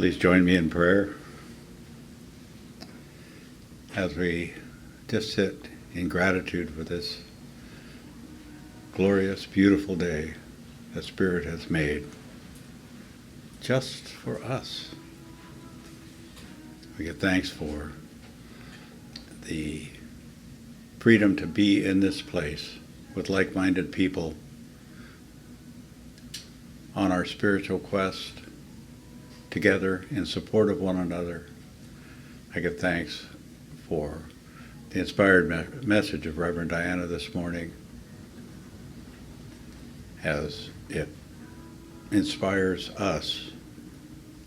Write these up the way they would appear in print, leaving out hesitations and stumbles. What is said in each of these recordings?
Please join me in prayer as we just sit in gratitude for this glorious, beautiful day that Spirit has made just for us. We give thanks for the freedom to be in this place with like-minded people on our spiritual quest, together in support of one another. I give thanks for the inspired message of Reverend Diana this morning, as it inspires us,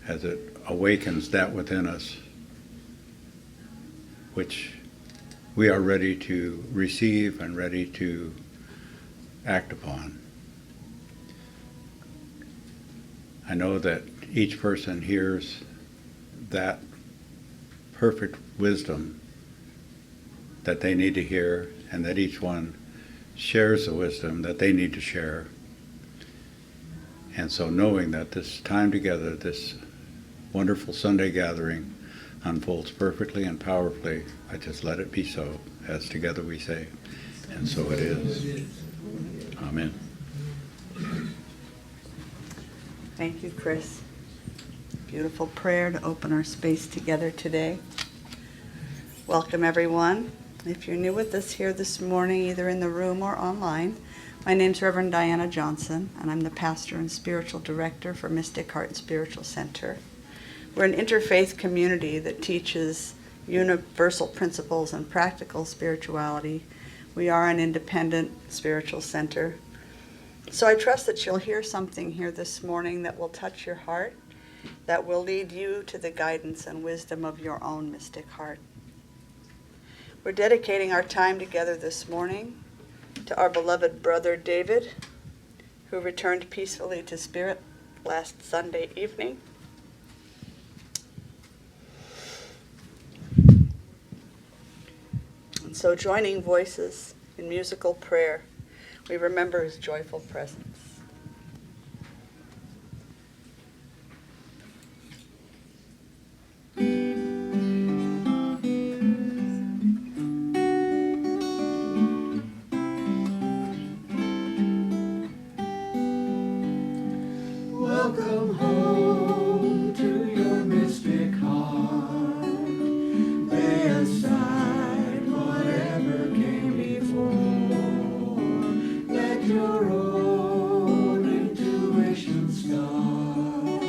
as it awakens that within us which we are ready to receive and ready to act upon. I know that each person hears that perfect wisdom that they need to hear, and that each one shares the wisdom that they need to share. And so knowing that this time together, this wonderful Sunday gathering, unfolds perfectly and powerfully, I just let it be so, as together we say, and so it is. Amen. Thank you, Chris. Beautiful prayer to open our space together today. Welcome, everyone. If you're new with us here this morning, either in the room or online, my name's Reverend Diana Johnson, and I'm the pastor and spiritual director for Mystic Heart Spiritual Center. We're an interfaith community that teaches universal principles and practical spirituality. We are an independent spiritual center. So I trust that you'll hear something here this morning that will touch your heart, that will lead you to the guidance and wisdom of your own mystic heart. We're dedicating our time together this morning to our beloved brother David, who returned peacefully to spirit last Sunday evening. And so, joining voices in musical prayer, we remember his joyful presence. Welcome home to your mystic heart. Lay aside whatever came before. Let your own intuition start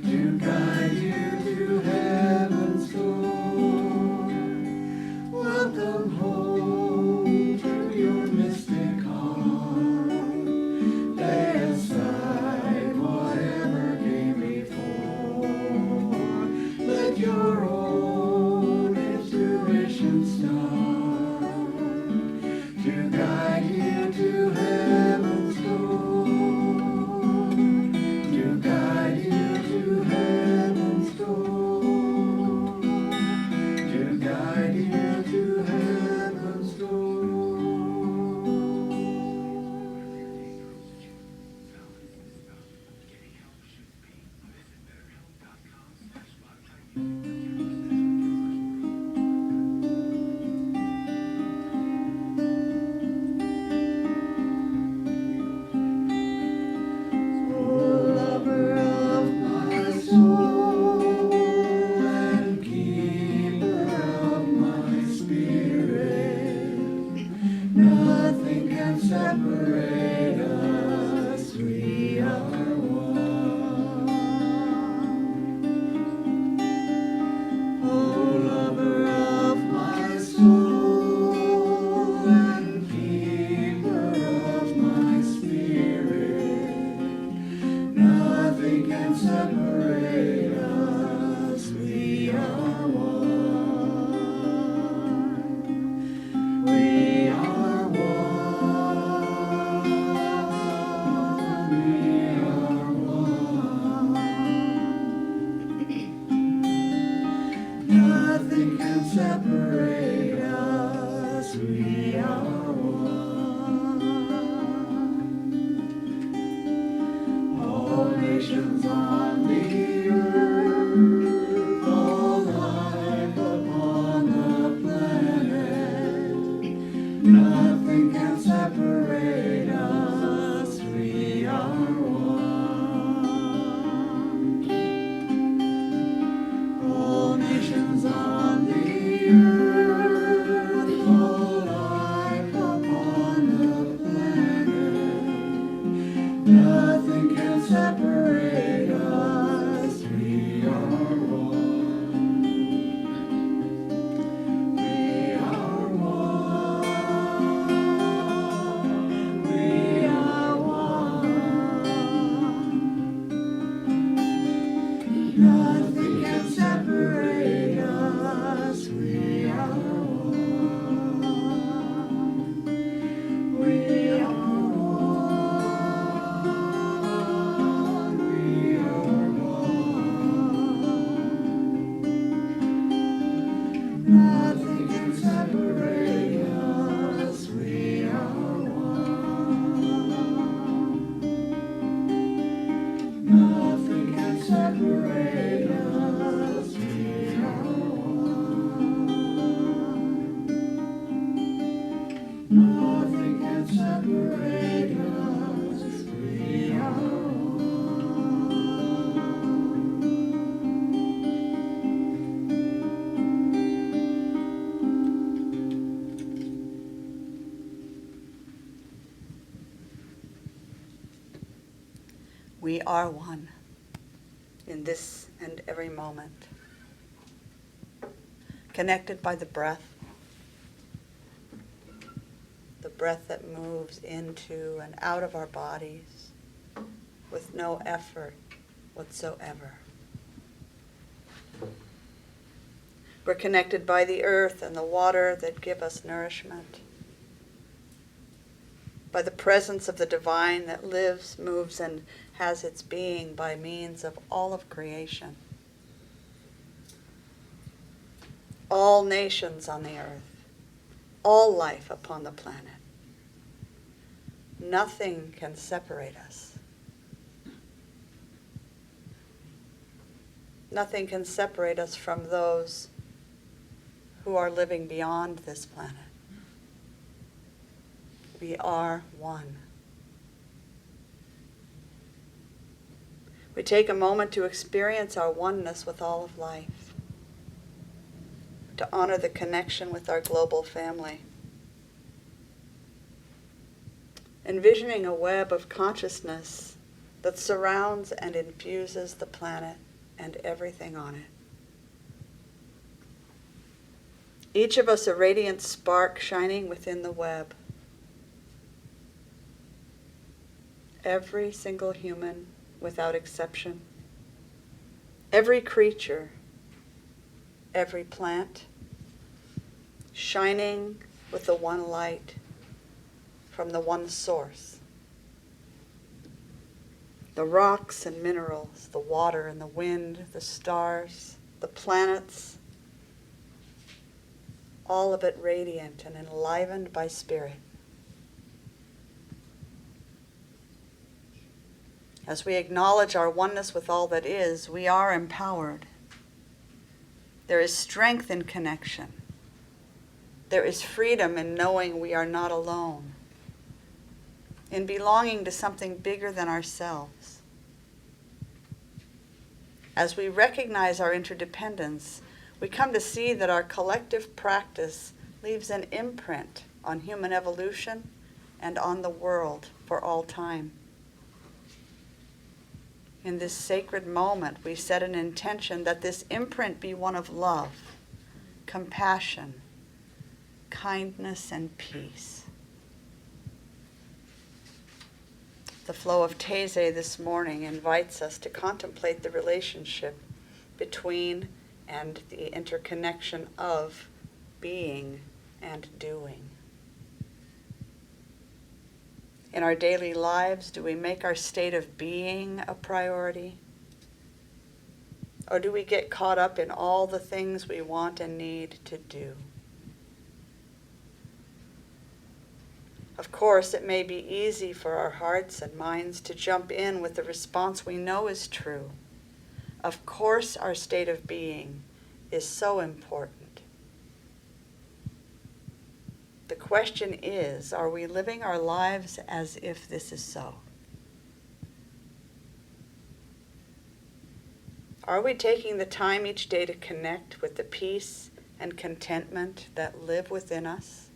to guide you to heaven's door. Welcome home to your mystic heart. Lay aside whatever came before. Let your own intuition start to guide you to heaven's door. To guide you to heaven's door. To guide you to heaven's door. Oh, lover of my soul and keeper of my spirit, nothing can separate us, we are one. Oh, lover of my soul and keeper of my spirit, nothing can separate us, we are one. We are one. We are one. Nothing can separate us, we are one. All nations on the earth We are one in this and every moment. Connected by the breath that moves into and out of our bodies with no effort whatsoever. We're connected by the earth and the water that give us nourishment, by the presence of the divine that lives, moves, and has its being by means of all of creation. All nations on the earth, all life upon the planet. Nothing can separate us. Nothing can separate us from those who are living beyond this planet. We are one. We take a moment to experience our oneness with all of life, to honor the connection with our global family. Envisioning a web of consciousness that surrounds and infuses the planet and everything on it. Each of us a radiant spark shining within the web. Every single human, without exception. Every creature, every plant, shining with the one light from the one source. The rocks and minerals, the water and the wind, the stars, the planets, all of it radiant and enlivened by spirit. As we acknowledge our oneness with all that is, we are empowered. There is strength in connection. There is freedom in knowing we are not alone, in belonging to something bigger than ourselves. As we recognize our interdependence, we come to see that our collective practice leaves an imprint on human evolution and on the world for all time. In this sacred moment, we set an intention that this imprint be one of love, compassion, kindness, and peace. The flow of Teze this morning invites us to contemplate the relationship between and the interconnection of being and doing. In our daily lives, do we make our state of being a priority? Or do we get caught up in all the things we want and need to do? Of course, it may be easy for our hearts and minds to jump in with the response we know is true. Of course, our state of being is so important. The question is, are we living our lives as if this is so? Are we taking the time each day to connect with the peace and contentment that live within us?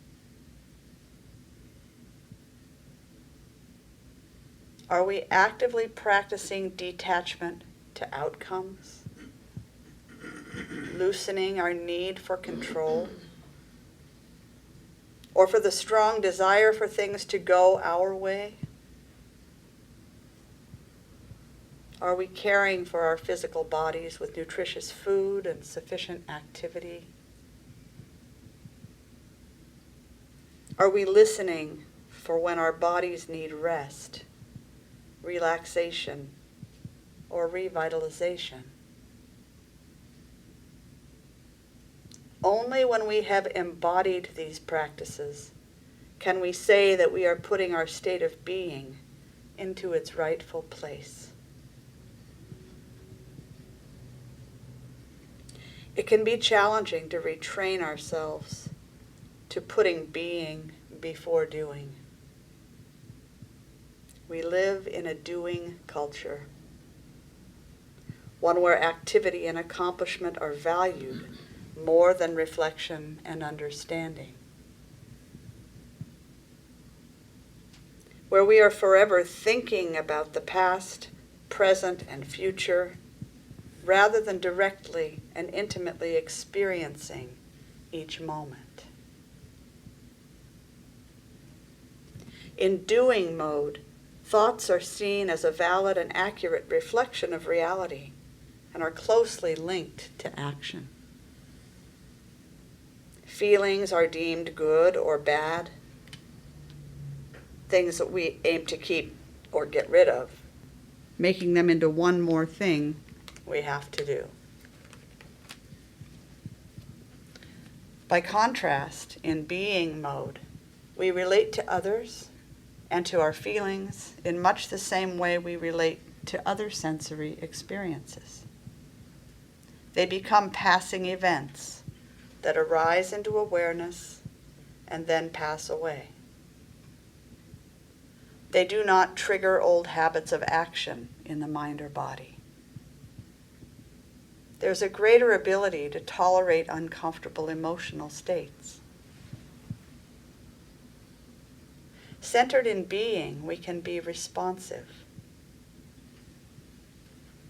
Are we actively practicing detachment to outcomes? Loosening our need for control? Or for the strong desire for things to go our way? Are we caring for our physical bodies with nutritious food and sufficient activity? Are we listening for when our bodies need rest, relaxation, or revitalization? Only when we have embodied these practices can we say that we are putting our state of being into its rightful place. It can be challenging to retrain ourselves to putting being before doing. We live in a doing culture, one where activity and accomplishment are valued more than reflection and understanding, where we are forever thinking about the past, present and future, rather than directly and intimately experiencing each moment. In doing mode, thoughts are seen as a valid and accurate reflection of reality and are closely linked to action. Feelings are deemed good or bad, things that we aim to keep or get rid of, making them into one more thing we have to do. By contrast, in being mode, we relate to others and to our feelings in much the same way we relate to other sensory experiences. They become passing events that arise into awareness and then pass away. They do not trigger old habits of action in the mind or body. There's a greater ability to tolerate uncomfortable emotional states. Centered in being, we can be responsive.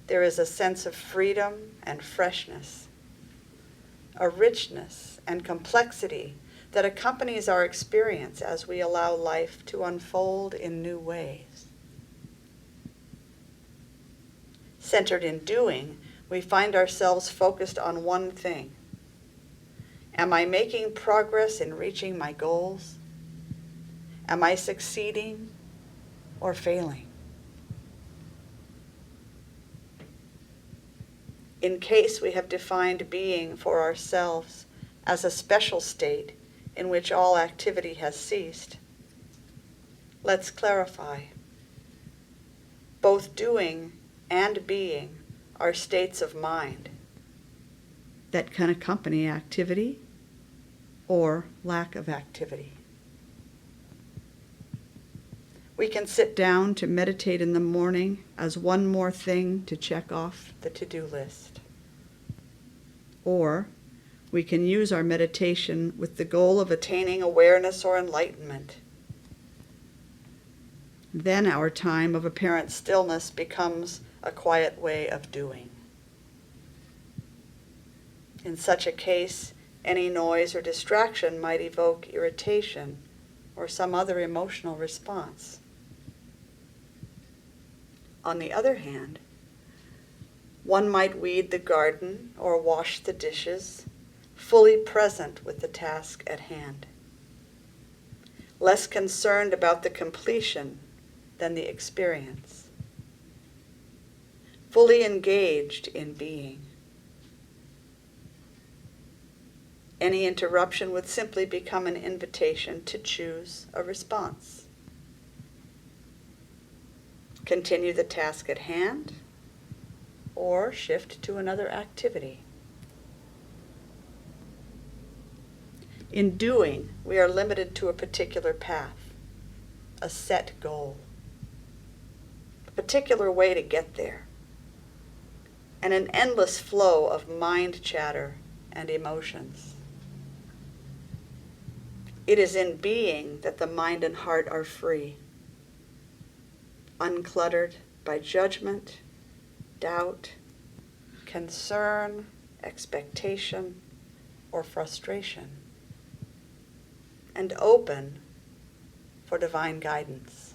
There is a sense of freedom and freshness, a richness and complexity that accompanies our experience as we allow life to unfold in new ways. Centered in doing, we find ourselves focused on one thing. Am I making progress in reaching my goals? Am I succeeding or failing? In case we have defined being for ourselves as a special state in which all activity has ceased, let's clarify. Both doing and being are states of mind that can accompany activity or lack of activity. We can sit down to meditate in the morning as one more thing to check off the to-do list. Or we can use our meditation with the goal of attaining awareness or enlightenment. Then our time of apparent stillness becomes a quiet way of doing. In such a case, any noise or distraction might evoke irritation or some other emotional response. On the other hand, one might weed the garden or wash the dishes, fully present with the task at hand, less concerned about the completion than the experience, fully engaged in being. Any interruption would simply become an invitation to choose a response. Continue the task at hand, or shift to another activity. In doing, we are limited to a particular path, a set goal, a particular way to get there, and an endless flow of mind chatter and emotions. It is in being that the mind and heart are free, uncluttered by judgment, doubt, concern, expectation, or frustration, and open for divine guidance.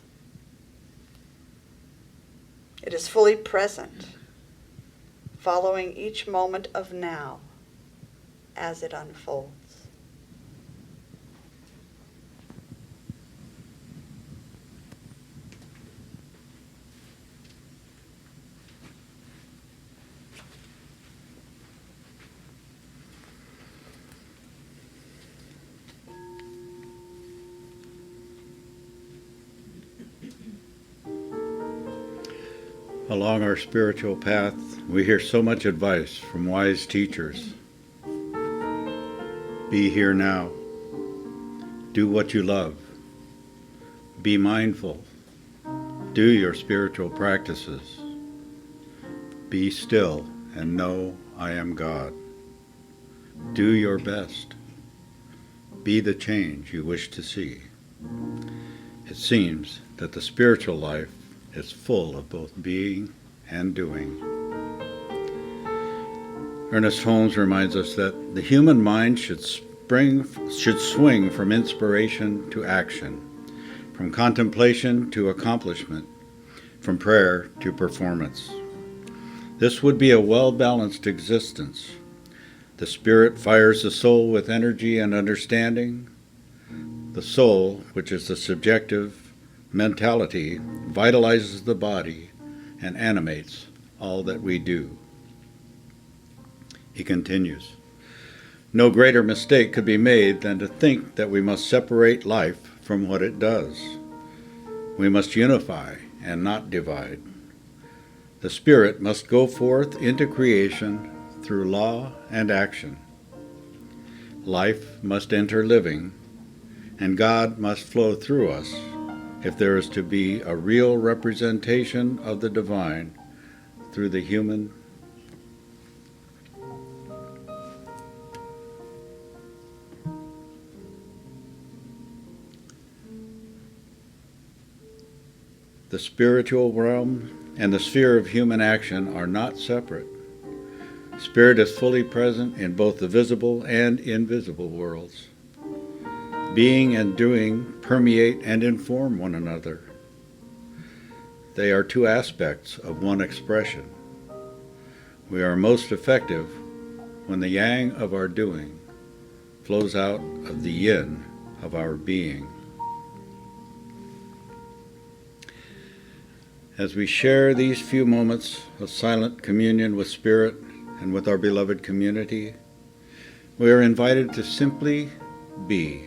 It is fully present, following each moment of now as it unfolds. Along our spiritual path, we hear so much advice from wise teachers. Be here now. Do what you love. Be mindful. Do your spiritual practices. Be still and know I am God. Do your best. Be the change you wish to see. It seems that the spiritual life is full of both being and doing. Ernest Holmes reminds us that the human mind should swing from inspiration to action, from contemplation to accomplishment, from prayer to performance. This would be a well-balanced existence. The spirit fires the soul with energy and understanding. The soul, which is the subjective mentality, vitalizes the body and animates all that we do. He continues, no greater mistake could be made than to think that we must separate life from what it does. We must unify and not divide. The spirit must go forth into creation through law and action. Life must enter living, and God must flow through us if there is to be a real representation of the divine through the human. The spiritual realm and the sphere of human action are not separate. Spirit is fully present in both the visible and invisible worlds. Being and doing permeate and inform one another. They are two aspects of one expression. We are most effective when the yang of our doing flows out of the yin of our being. As we share these few moments of silent communion with Spirit and with our beloved community, we are invited to simply be,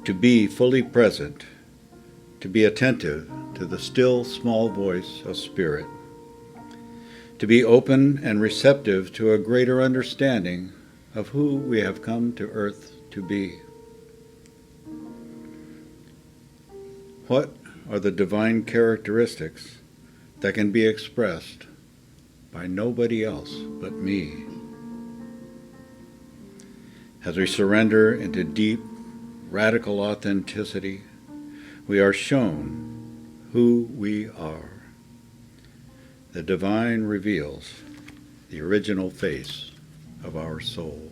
to be fully present, to be attentive to the still small voice of Spirit, to be open and receptive to a greater understanding of who we have come to earth to be. What are the divine characteristics that can be expressed by nobody else but me? As we surrender into deep, radical authenticity, we are shown who we are. The divine reveals the original face of our soul.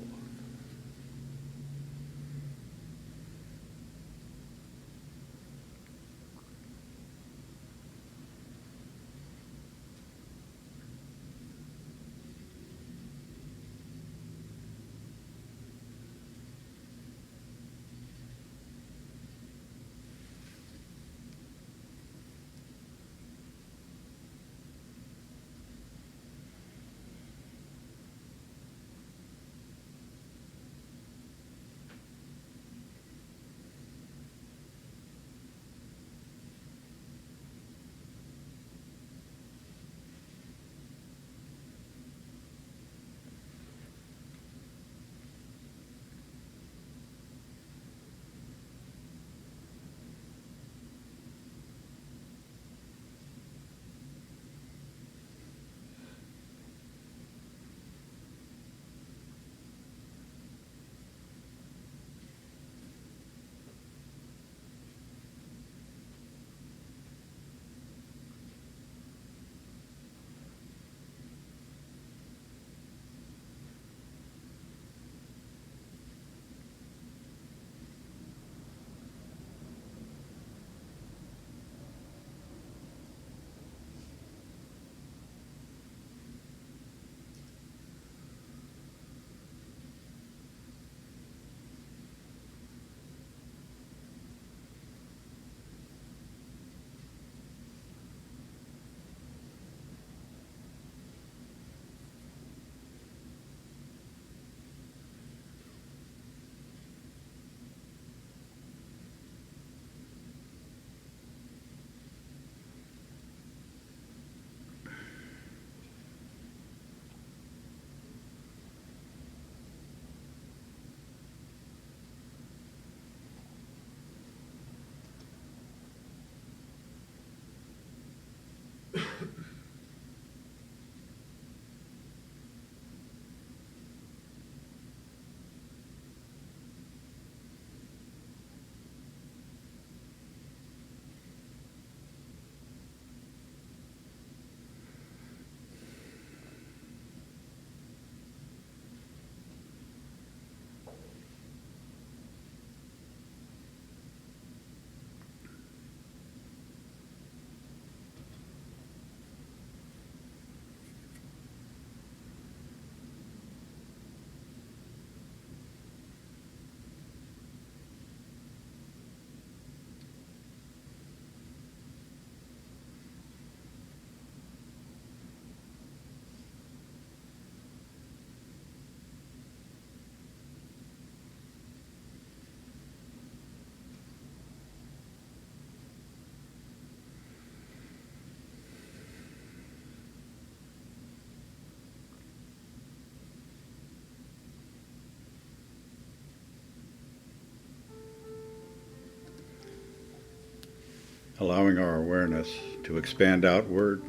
allowing our awareness to expand outward,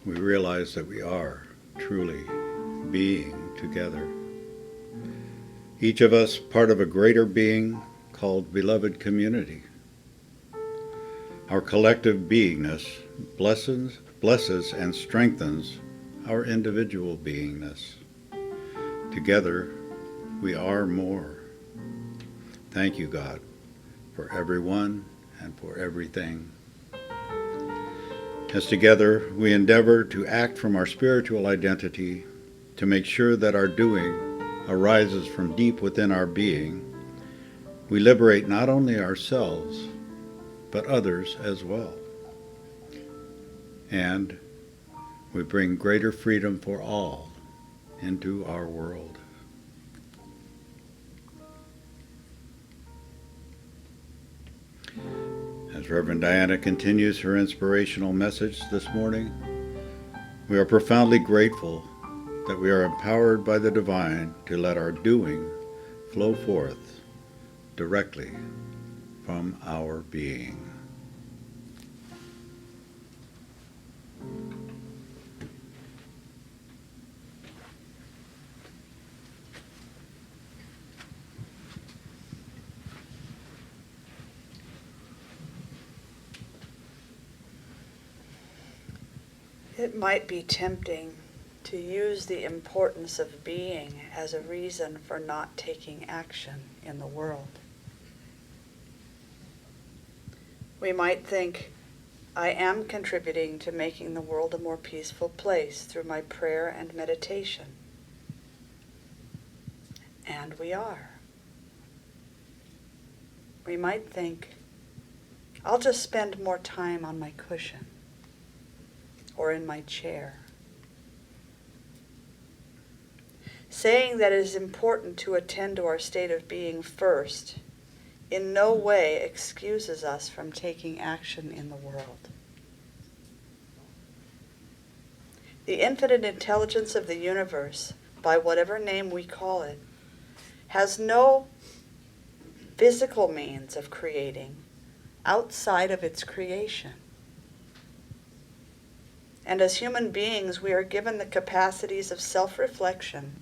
we realize that we are truly being together. Each of us part of a greater being called beloved community. Our collective beingness blesses and strengthens our individual beingness. Together, we are more. Thank you, God, for everyone and for everything. As together we endeavor to act from our spiritual identity to make sure that our doing arises from deep within our being, we liberate not only ourselves, but others as well. And we bring greater freedom for all into our world. As Reverend Diana continues her inspirational message this morning, we are profoundly grateful that we are empowered by the divine to let our doing flow forth directly from our being. It might be tempting to use the importance of being as a reason for not taking action in the world. We might think, I am contributing to making the world a more peaceful place through my prayer and meditation. And we are. We might think, I'll just spend more time on my cushion or in my chair. Saying that it is important to attend to our state of being first in no way excuses us from taking action in the world. The infinite intelligence of the universe, by whatever name we call it, has no physical means of creating outside of its creation. And as human beings, we are given the capacities of self-reflection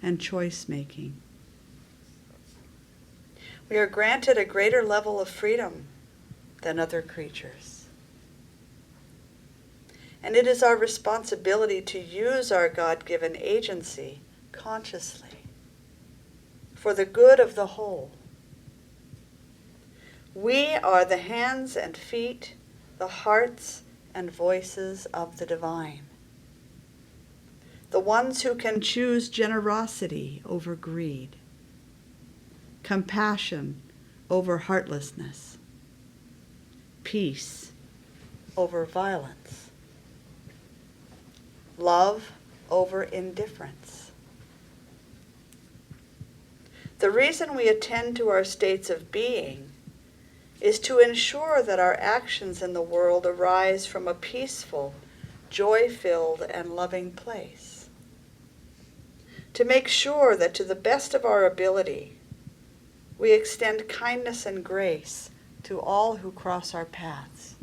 and choice-making. We are granted a greater level of freedom than other creatures. And it is our responsibility to use our God-given agency consciously for the good of the whole. We are the hands and feet, the hearts and voices of the divine. The ones who can choose generosity over greed, compassion over heartlessness, peace over violence, love over indifference. The reason we attend to our states of being is to ensure that our actions in the world arise from a peaceful, joy-filled, and loving place. To make sure that to the best of our ability, we extend kindness and grace to all who cross our paths.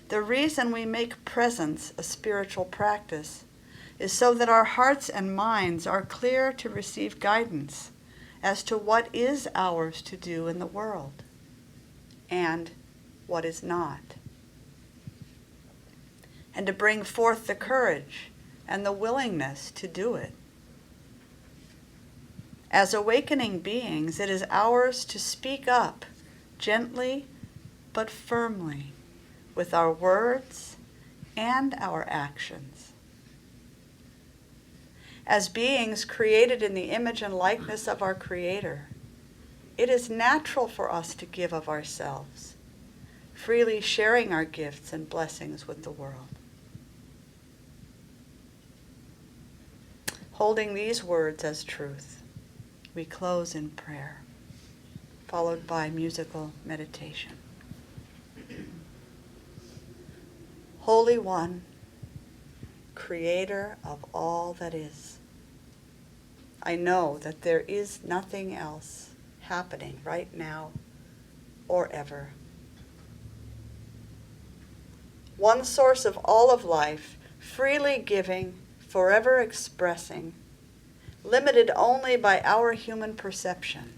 The reason we make presence a spiritual practice is so that our hearts and minds are clear to receive guidance as to what is ours to do in the world and what is not, and to bring forth the courage and the willingness to do it. As awakening beings, it is ours to speak up gently but firmly with our words and our actions. As beings created in the image and likeness of our Creator, it is natural for us to give of ourselves, freely sharing our gifts and blessings with the world. Holding these words as truth, we close in prayer, followed by musical meditation. Holy One, Creator of all that is, I know that there is nothing else happening right now or ever. One source of all of life, freely giving, forever expressing, limited only by our human perception.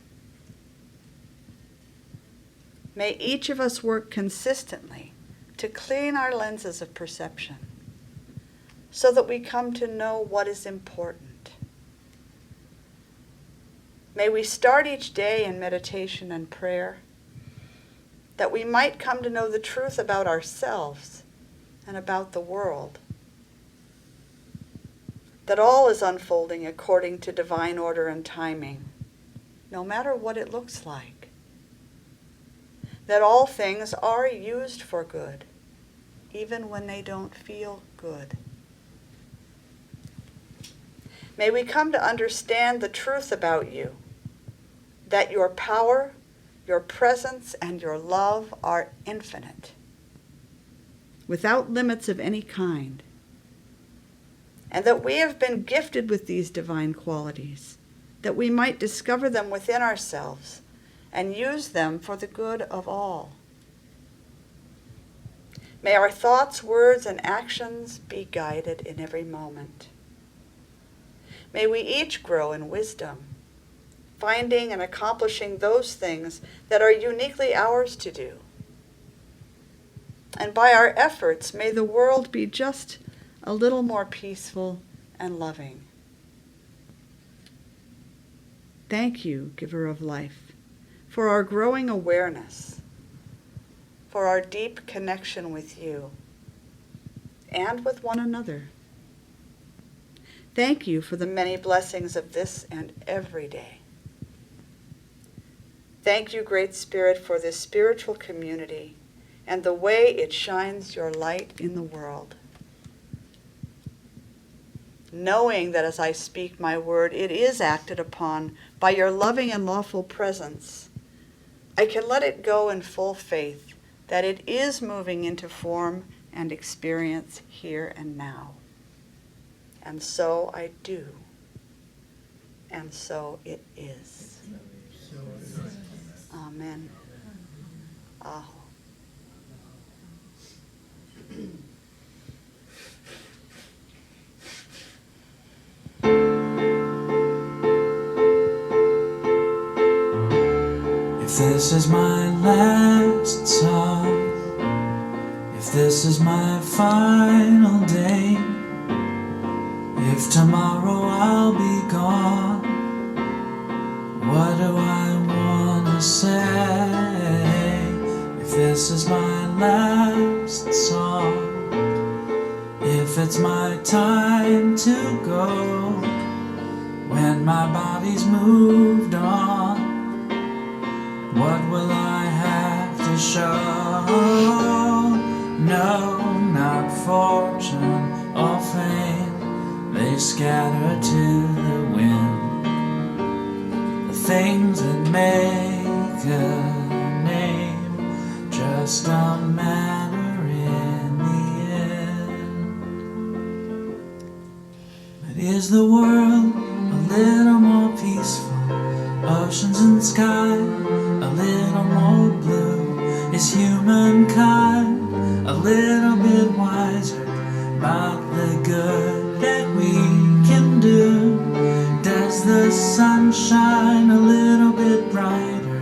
May each of us work consistently to clean our lenses of perception so that we come to know what is important. May we start each day in meditation and prayer that we might come to know the truth about ourselves and about the world. That all is unfolding according to divine order and timing, no matter what it looks like. That all things are used for good, even when they don't feel good. May we come to understand the truth about you, that your power, your presence, and your love are infinite, without limits of any kind, and that we have been gifted with these divine qualities, that we might discover them within ourselves and use them for the good of all. May our thoughts, words, and actions be guided in every moment. May we each grow in wisdom, finding and accomplishing those things that are uniquely ours to do. And by our efforts, may the world be just a little more peaceful and loving. Thank you, Giver of Life, for our growing awareness, for our deep connection with you and with one another. Thank you for the many blessings of this and every day. Thank you, Great Spirit, for this spiritual community and the way it shines your light in the world. Knowing that as I speak my word, it is acted upon by your loving and lawful presence, I can let it go in full faith that it is moving into form and experience here and now. And so I do. And so it is. Amen. Aho. If this is my last song, if this is my final day, if tomorrow I'll be gone, what do I wanna say? If this is my last song, if it's my time to go, when my body's moved on, what will I have to show? No, not fortune or fame, they scatter to the wind. The things that make a name just don't matter in the end. But is the world a little more peaceful? Oceans and sky a little more blue? Is humankind a little bit wiser about the good that we can do? Does the sun shine a little bit brighter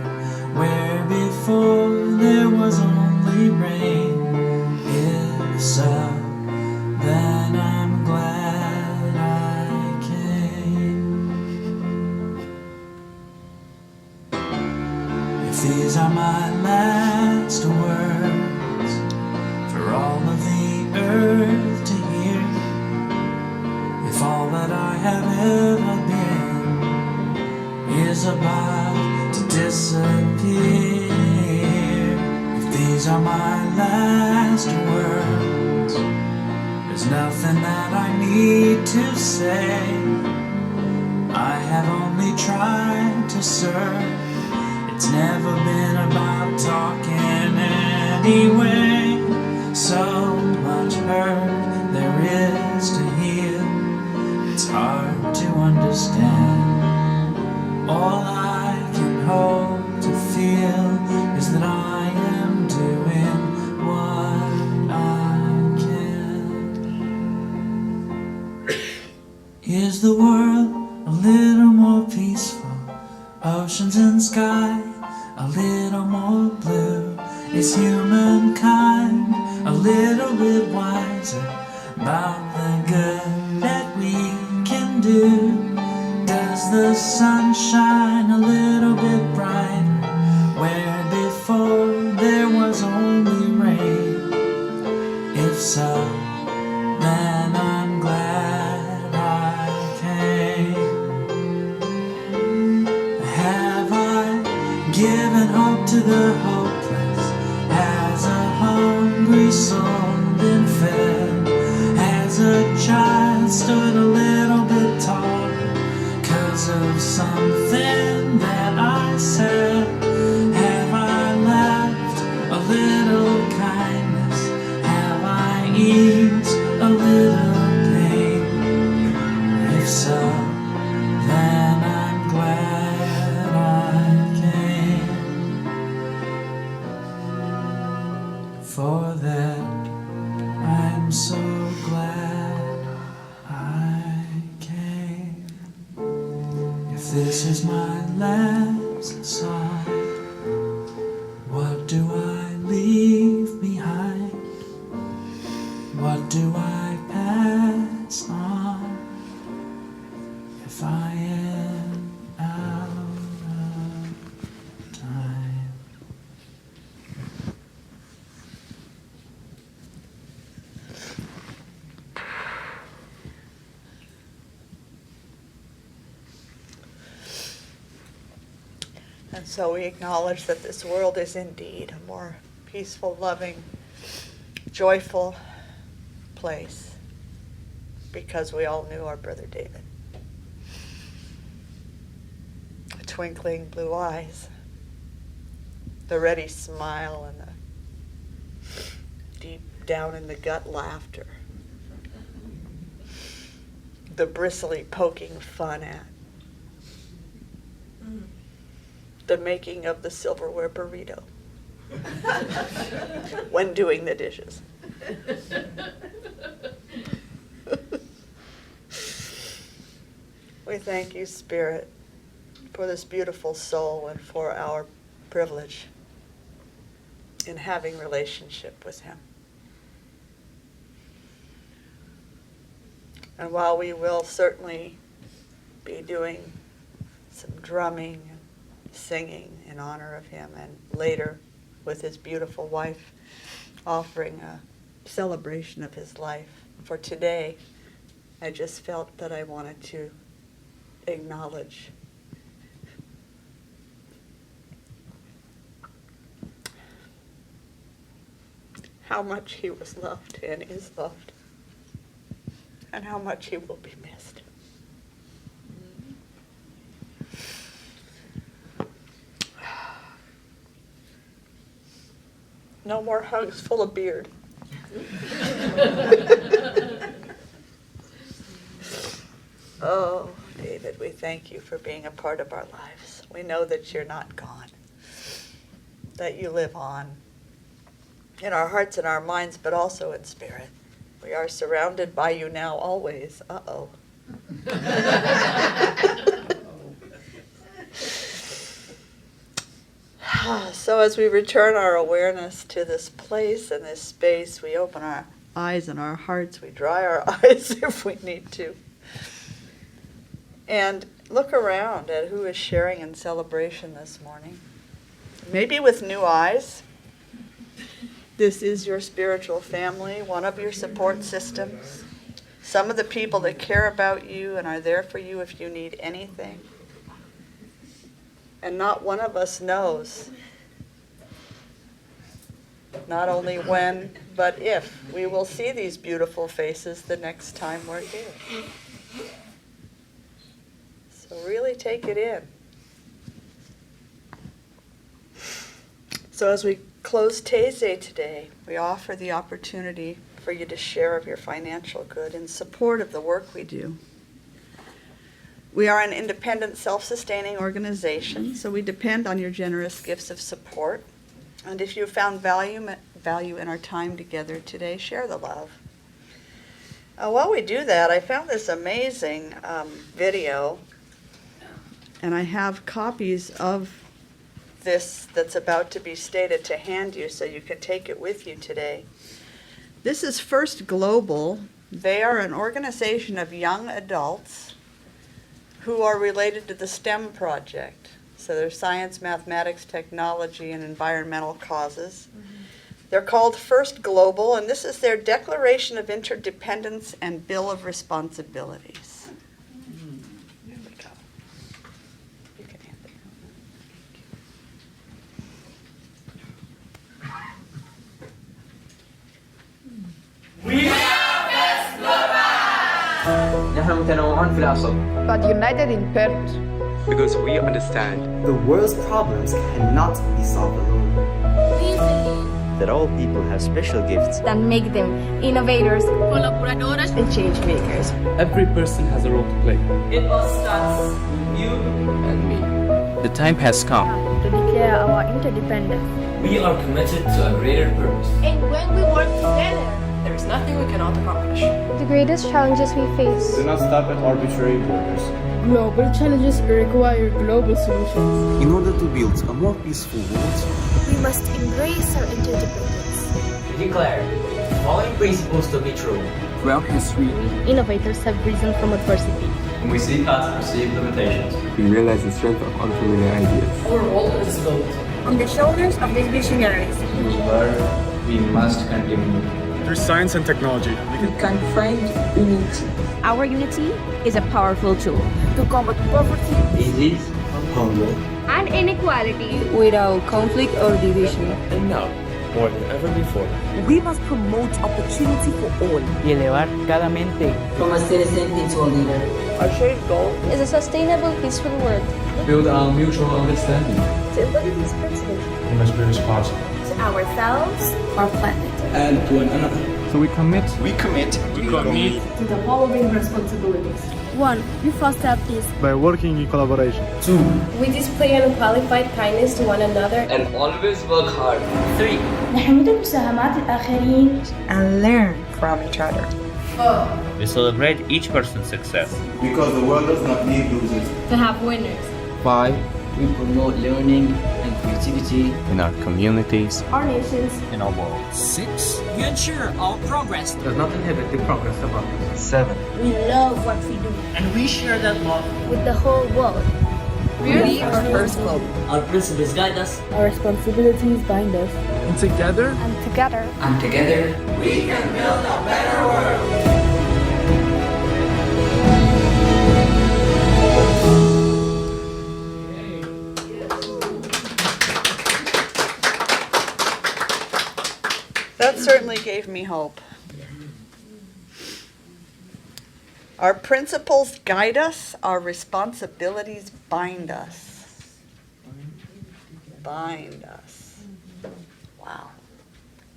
where before there was only rain? If so, then I'm glad I came. If these are my last words for all of the earth to hear, if all that I have ever been is about to disappear, if these are my last words, there's nothing that I need to say. I have only tried to serve. It's never been about talking anyway. So much hurt there is to heal, it's hard to understand. All I can hope to feel is that Is the world a little more peaceful? Oceans and sky a little more blue? Is humankind a little bit wiser about the good that we can do? Does the sun shine a little bit brighter where before there was only rain? If so, then I'm glad I came. Have I given hope to the hopeless? Has a hungry soul been fed? Has a child stood a little bit taller 'cause of something that I said? Have I left a little kindness? Have I eased a little pain? If so, then I'm glad I came. For that, I'm so glad I came. If this is my last song, what do I leave behind? What do I pass on if I am out of time? And so we acknowledge that this world is indeed a more peaceful, loving, joyful place because we all knew our brother David. The twinkling blue eyes, the ready smile, and the deep down in the gut laughter, the bristly poking fun at, the making of the silverware burrito when doing the dishes. We thank you, Spirit, for this beautiful soul and for our privilege in having relationship with him. And while we will certainly be doing some drumming and singing in honor of him, and later with his beautiful wife offering a celebration of his life, for today I just felt that I wanted to acknowledge how much he was loved and is loved, and how much he will be missed. No more hugs full of beard. Oh, David, we thank you for being a part of our lives. We know that you're not gone, that you live on in our hearts and our minds, but also in spirit. We are surrounded by you now always. Uh-oh. So as we return our awareness to this place and this space, we open our eyes and our hearts. We dry our eyes if we need to. And look around at who is sharing in celebration this morning. Maybe with new eyes. This is your spiritual family, one of your support systems. Some of the people that care about you and are there for you if you need anything. And not one of us knows, not only when, but if we will see these beautiful faces the next time we're here. So really take it in. So as we close Taizé today, we offer the opportunity for you to share of your financial good in support of the work we do. We are an independent, self-sustaining organization, so we depend on your generous gifts of support. And if you found value in our time together today, share the love. While we do that, I found this amazing video, and I have copies of this that's about to be stated to hand you so you can take it with you today. This is First Global. They are an organization of young adults who are related to the STEM project. So they're science, mathematics, technology, and environmental causes. They're called First Global, and this is their Declaration of Interdependence and Bill of Responsibilities. Here we go. You can hand it. نحن متنوعون في العصب. but united in purpose. Because we understand the world's problems cannot be solved alone. That all people have special gifts that make them innovators, colaboradores, and change makers. every person has a role to play. It all starts with you and me. The time has come To declare our interdependence. We are committed to a greater purpose. And when we work together, There is nothing we cannot accomplish. The greatest challenges we face Do not stop at arbitrary borders. Global challenges require global solutions. In order to build a more peaceful world, we must embrace our interdependence. We declare the following principles to be true. Throughout history, innovators have risen from adversity. When we seek out to perceive limitations, we realize the strength of unfamiliar ideas. Our world is built On the shoulders of these visionaries, whose word we must continue. through science and technology, we can find unity. our unity is a powerful tool To combat poverty, Disease, hunger, and inequality without conflict or division. and now, more than ever before, We must promote opportunity for all. y elevar cada mente. from a citizen into a leader. Our shared goal Is a sustainable, peaceful world. Build our mutual understanding. To embody these principles we must be responsible. to ourselves, our planet. And to one another. So we commit To the following responsibilities. 1. We foster peace. By working in collaboration. 2. we display unqualified kindness to one another, And always work hard. 3. نحمد مساهمات الآخرين, And learn from each other. We celebrate each person's success. Because the world does not need losers. to have winners. 5. We promote learning and creativity. In our communities, Our nations, in our world. 6. We ensure our progress. Does not inhibit the progress of others. 7. we love what we do And we share that love. With the whole world. We are First Global. Our principles guide us. Our responsibilities bind us. And together, And together, And together, That certainly gave me hope. Our principles guide us, our responsibilities bind us. Bind us. Wow.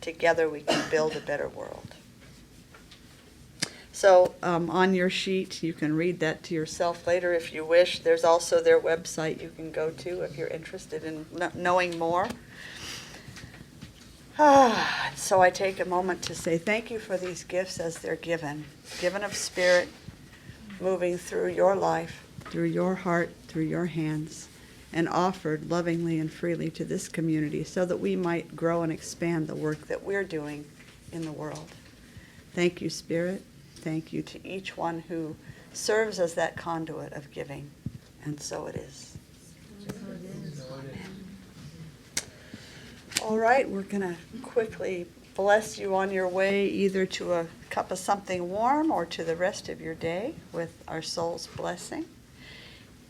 Together we can build a better world. So on your sheet, you can read that to yourself later if you wish. There's also their website you can go to if you're interested in knowing more. So I take a moment to say thank you for these gifts as they're given of spirit, moving through your life, through your heart, through your hands, and offered lovingly and freely to this community so that we might grow and expand the work that we're doing in the world. Thank you, Spirit. Thank you to each one who serves as that conduit of giving. And so it is. All right, we're going to quickly bless you on your way either to a cup of something warm or to the rest of your day with our soul's blessing.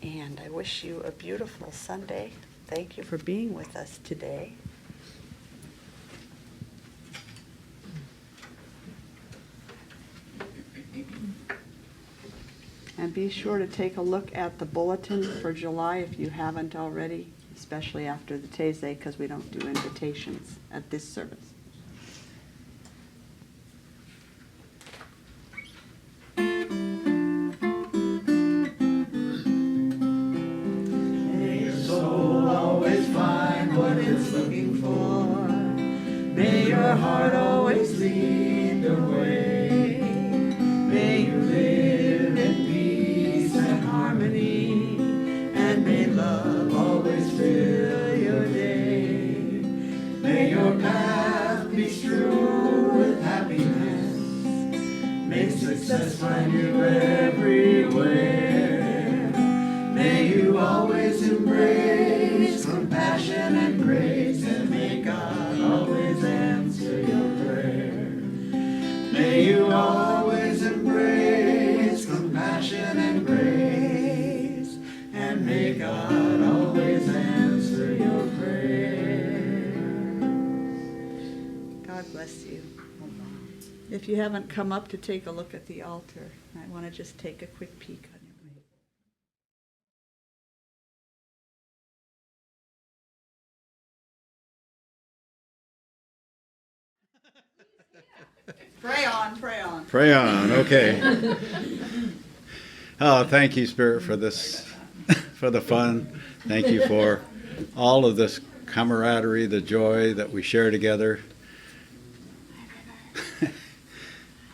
And I wish you a beautiful Sunday. Thank you for being with us today. And be sure to take a look at the bulletin for July if you haven't already, especially after the Taizé, because we don't do invitations at this service. May your soul always find what it's looking for. May your heart always lead the way. bless you. If you haven't come up to take a look at the altar, I want to just take a quick peek on you. Pray on, pray on. Pray on, okay. Oh, thank you, Spirit, for this, for the fun. Thank you for all of this camaraderie, the joy that we share together.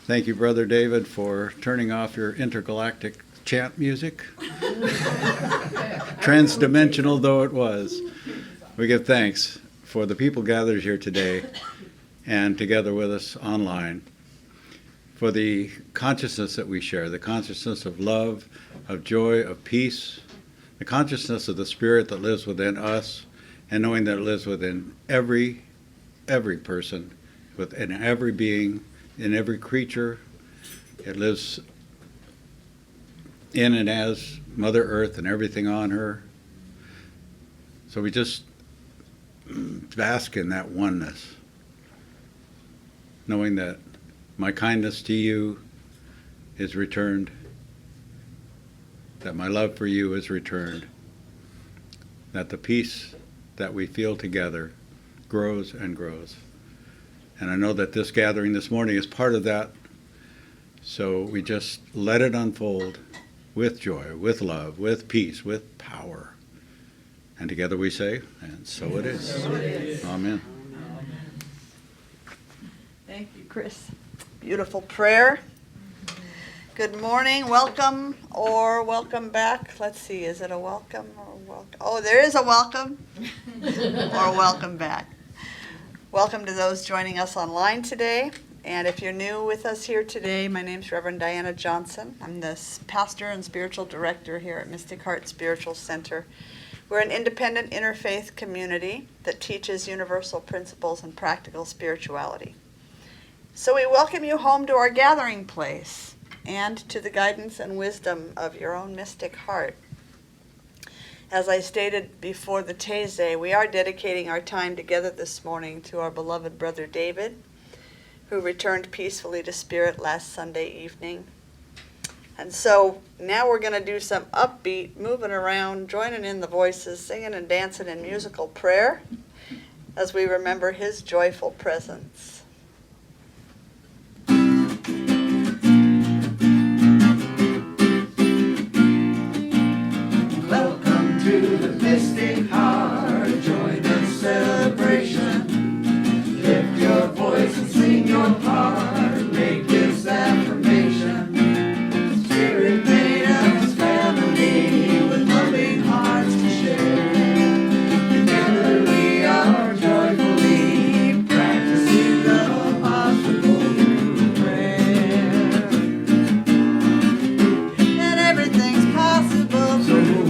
Thank you, Brother David, for turning off your intergalactic chant music. Transdimensional though it was. We give thanks for the people gathered here today and together with us online, for the consciousness that we share, the consciousness of love, of joy, of peace, the consciousness of the Spirit that lives within us, and knowing that it lives within every person, within every being, in every creature. It lives in and as Mother Earth and everything on her. So we just bask in that oneness, knowing that my kindness to you is returned, that my love for you is returned, that the peace that we feel together grows and grows. And I know that this gathering this morning is part of that. So we just let it unfold with joy, with love, with peace, with power. And together we say, and so it is. So it is. Amen. Thank you, Chris. Beautiful prayer. Good morning, welcome, or welcome back. Let's see, is it a welcome or a welcome? Oh, there is a welcome or welcome back. Welcome to those joining us online today. And if you're new with us here today, my name's Reverend Diana Johnson. I'm the pastor and spiritual director here at Mystic Heart Spiritual Center. We're an independent interfaith community that teaches universal principles and practical spirituality. So we welcome you home to our gathering place and to the guidance and wisdom of your own mystic heart. As I stated before the Taizé, we are dedicating our time together this morning to our beloved brother David, who returned peacefully to spirit last Sunday evening. And so now we're going to do some upbeat, moving around, joining in the voices, singing and dancing in musical prayer as we remember his joyful presence. Welcome to the Mystic Heart. Join the celebration. Lift your voice and sing your part. Make this affirmation. Spirit made us family with loving hearts to share. Together we are joyfully practicing the possible through prayer. And everything's possible through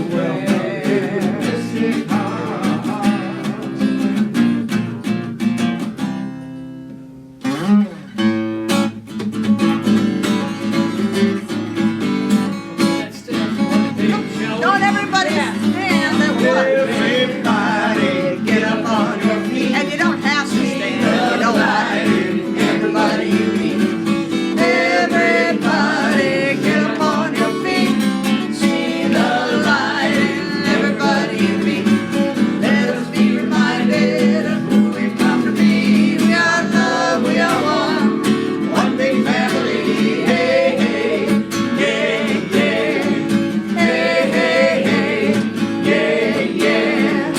Don't everybody stand at once. Everybody get up on your feet. And you don't have to stand if you don't want to. Everybody you meet. Everybody get up on your feet. See the light in everybody you meet. Let us be reminded of who we've come to be. We are love, we are one big family. Hey, hey, yeah, yeah. Hey, hey, hey, yeah, yeah.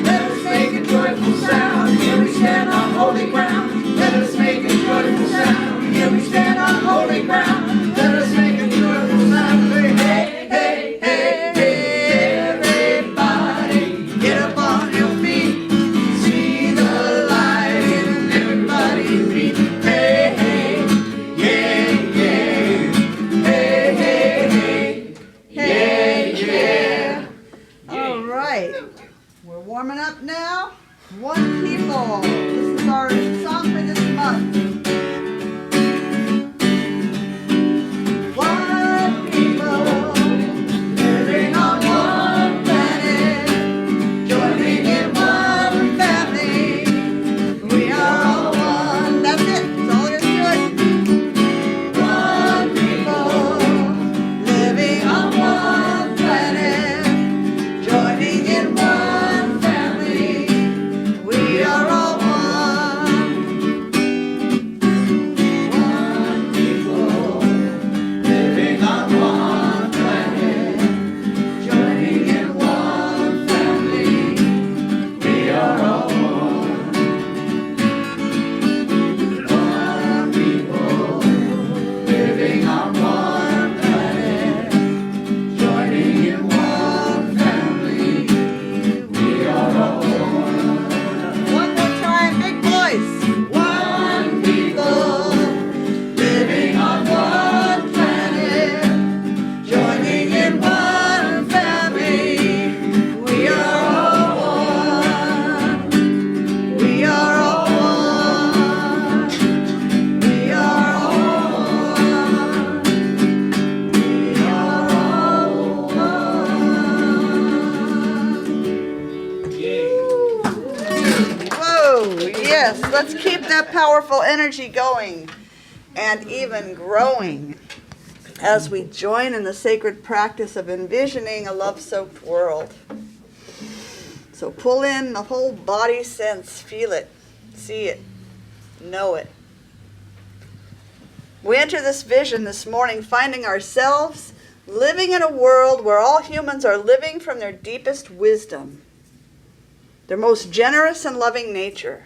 Let us make a joyful sound. Here we stand on holy ground. Let us make a joyful sound. Here we stand on holy ground. Let us make a joyful sound. Hey, hey, hey, hey, everybody, get up on your feet. See the light in everybody you meet. Hey, hey, yeah, yeah. Hey, hey, hey, yeah, yeah. All right. We're warming up now. One people. This is our song for this month. One people living on one planet, joining in one family. We are all Chris. Let's keep that powerful energy going and even growing as we join in the sacred practice of envisioning a love-soaked world. So pull in the whole body sense, feel it, see it, know it. We enter this vision this morning finding ourselves living in a world where all humans are living from their deepest wisdom, their most generous and loving nature.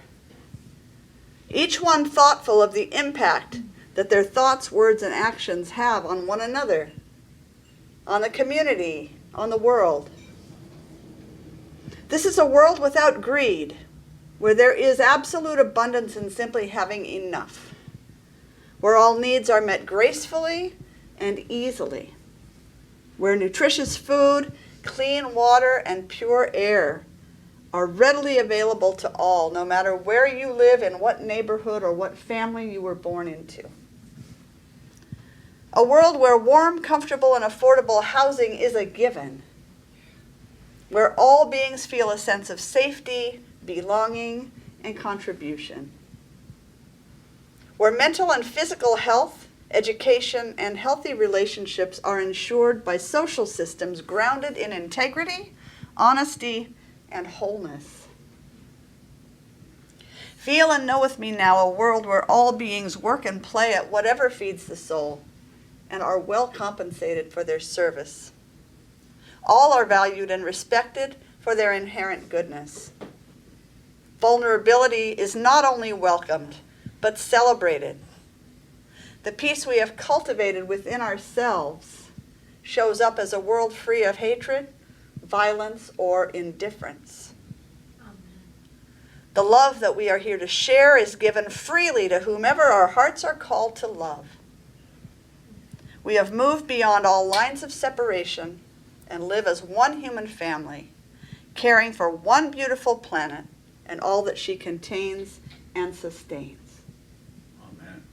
Each one thoughtful of the impact that their thoughts, words, and actions have on one another, on the community, on the world. This is a world without greed, where there is absolute abundance in simply having enough, where all needs are met gracefully and easily, where nutritious food, clean water, and pure air are readily available to all, no matter where you live, in what neighborhood, or what family you were born into. A world where warm, comfortable, and affordable housing is a given, where all beings feel a sense of safety, belonging, and contribution, where mental and physical health, education, and healthy relationships are ensured by social systems grounded in integrity, honesty, and wholeness. Feel and know with me now a world where all beings work and play at whatever feeds the soul and are well compensated for their service. All are valued and respected for their inherent goodness. Vulnerability is not only welcomed, but celebrated. The peace we have cultivated within ourselves shows up as a world free of hatred, violence, or indifference. Amen. The love that we are here to share is given freely to whomever our hearts are called to love. We have moved beyond all lines of separation and live as one human family, caring for one beautiful planet and all that she contains and sustains. Amen.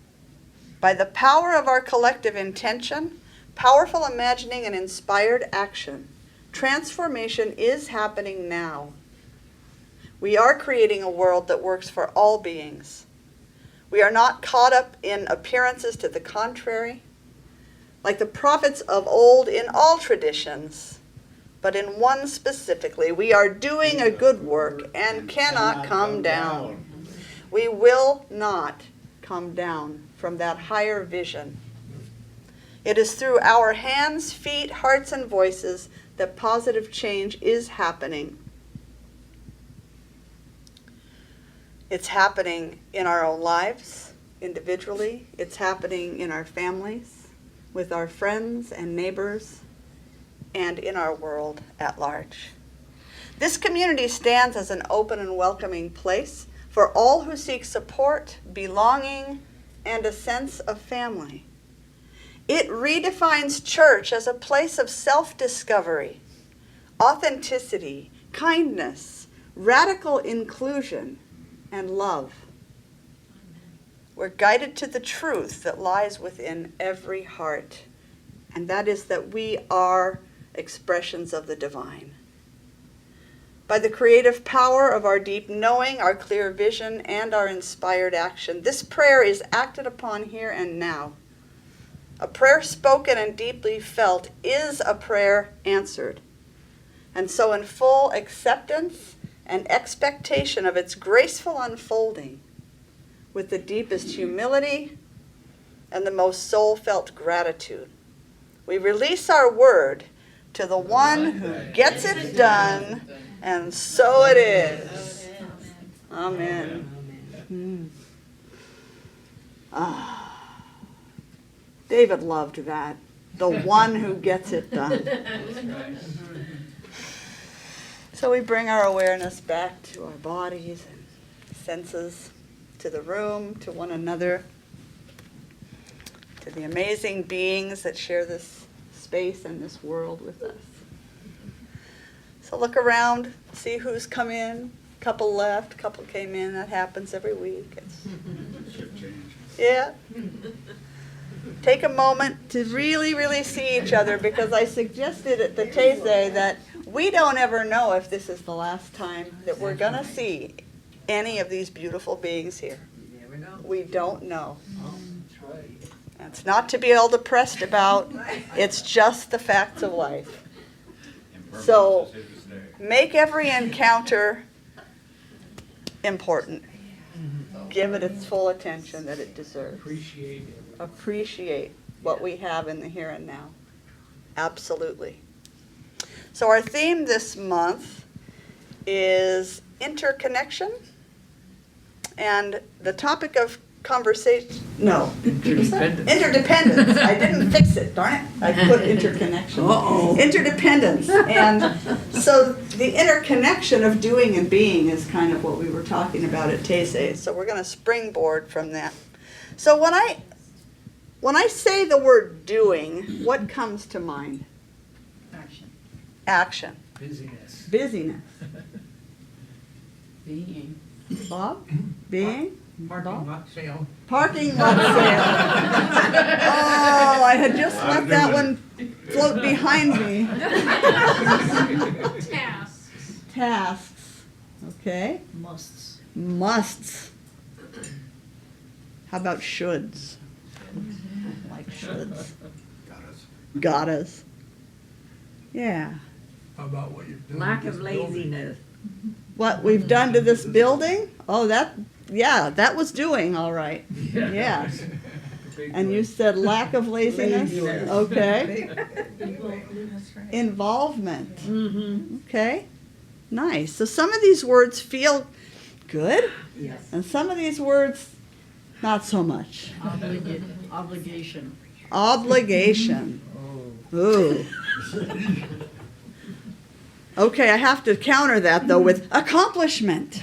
By the power of our collective intention, powerful imagining, and inspired action, transformation is happening now. We are creating a world that works for all beings. We are not caught up in appearances to the contrary, like the prophets of old in all traditions, but in one specifically. We are doing a good work and cannot come down. We will not come down from that higher vision. It is through our hands, feet, hearts, and voices that positive change is happening. It's happening in our own lives, individually. It's happening in our families, with our friends and neighbors, and in our world at large. This community stands as an open and welcoming place for all who seek support, belonging, and a sense of family. It redefines church as a place of self-discovery, authenticity, kindness, radical inclusion, and love. We're guided to the truth that lies within every heart, and that is that we are expressions of the divine. By the creative power of our deep knowing, our clear vision, and our inspired action, this prayer is acted upon here and now. A prayer spoken and deeply felt is a prayer answered. And so in full acceptance and expectation of its graceful unfolding, with the deepest humility and the most soul-felt gratitude, we release our word to the one who gets it done, and so it is. Amen. David loved that. The one who gets it done. So we bring our awareness back to our bodies and senses, to the room, to one another, to the amazing beings that share this space and this world with us. So look around, see who's come in. Couple left, couple came in. That happens every week. Yeah. Take a moment to really, really see each other, because I suggested at the Taizé that we don't ever know if this is the last time that we're going to see any of these beautiful beings here. You never know. We don't know. That's right. It's not to be all depressed about. It's just the facts of life. So make every encounter important. Give it its full attention that it deserves. Appreciate it. Appreciate what we have in the here and now. Absolutely. So our theme this month is interconnection. And the topic of conversation, no. Interdependence. I didn't fix it, darn it. I put interconnection. Interdependence. And so the interconnection of doing and being is kind of what we were talking about at Taysay. So we're going to springboard from that. So when I say the word doing, what comes to mind? Action. Action. Busyness. Busyness. Being. Bob? Being? Parking lot sale. Parking lot sale. Oh, I had just let that one float behind me. Tasks. Okay. Musts. Musts. How about shoulds? Like shoulds. Gotta's. Yeah. How about what you're doing? Lack of laziness. What we've done to this building? Oh, that was doing all right. Yeah. And you said lack of laziness? Okay. Involvement. Okay. Nice. So some of these words feel good, and some of these words not so much. Obligation. Obligation. Ooh. Okay, I have to counter that though with accomplishment.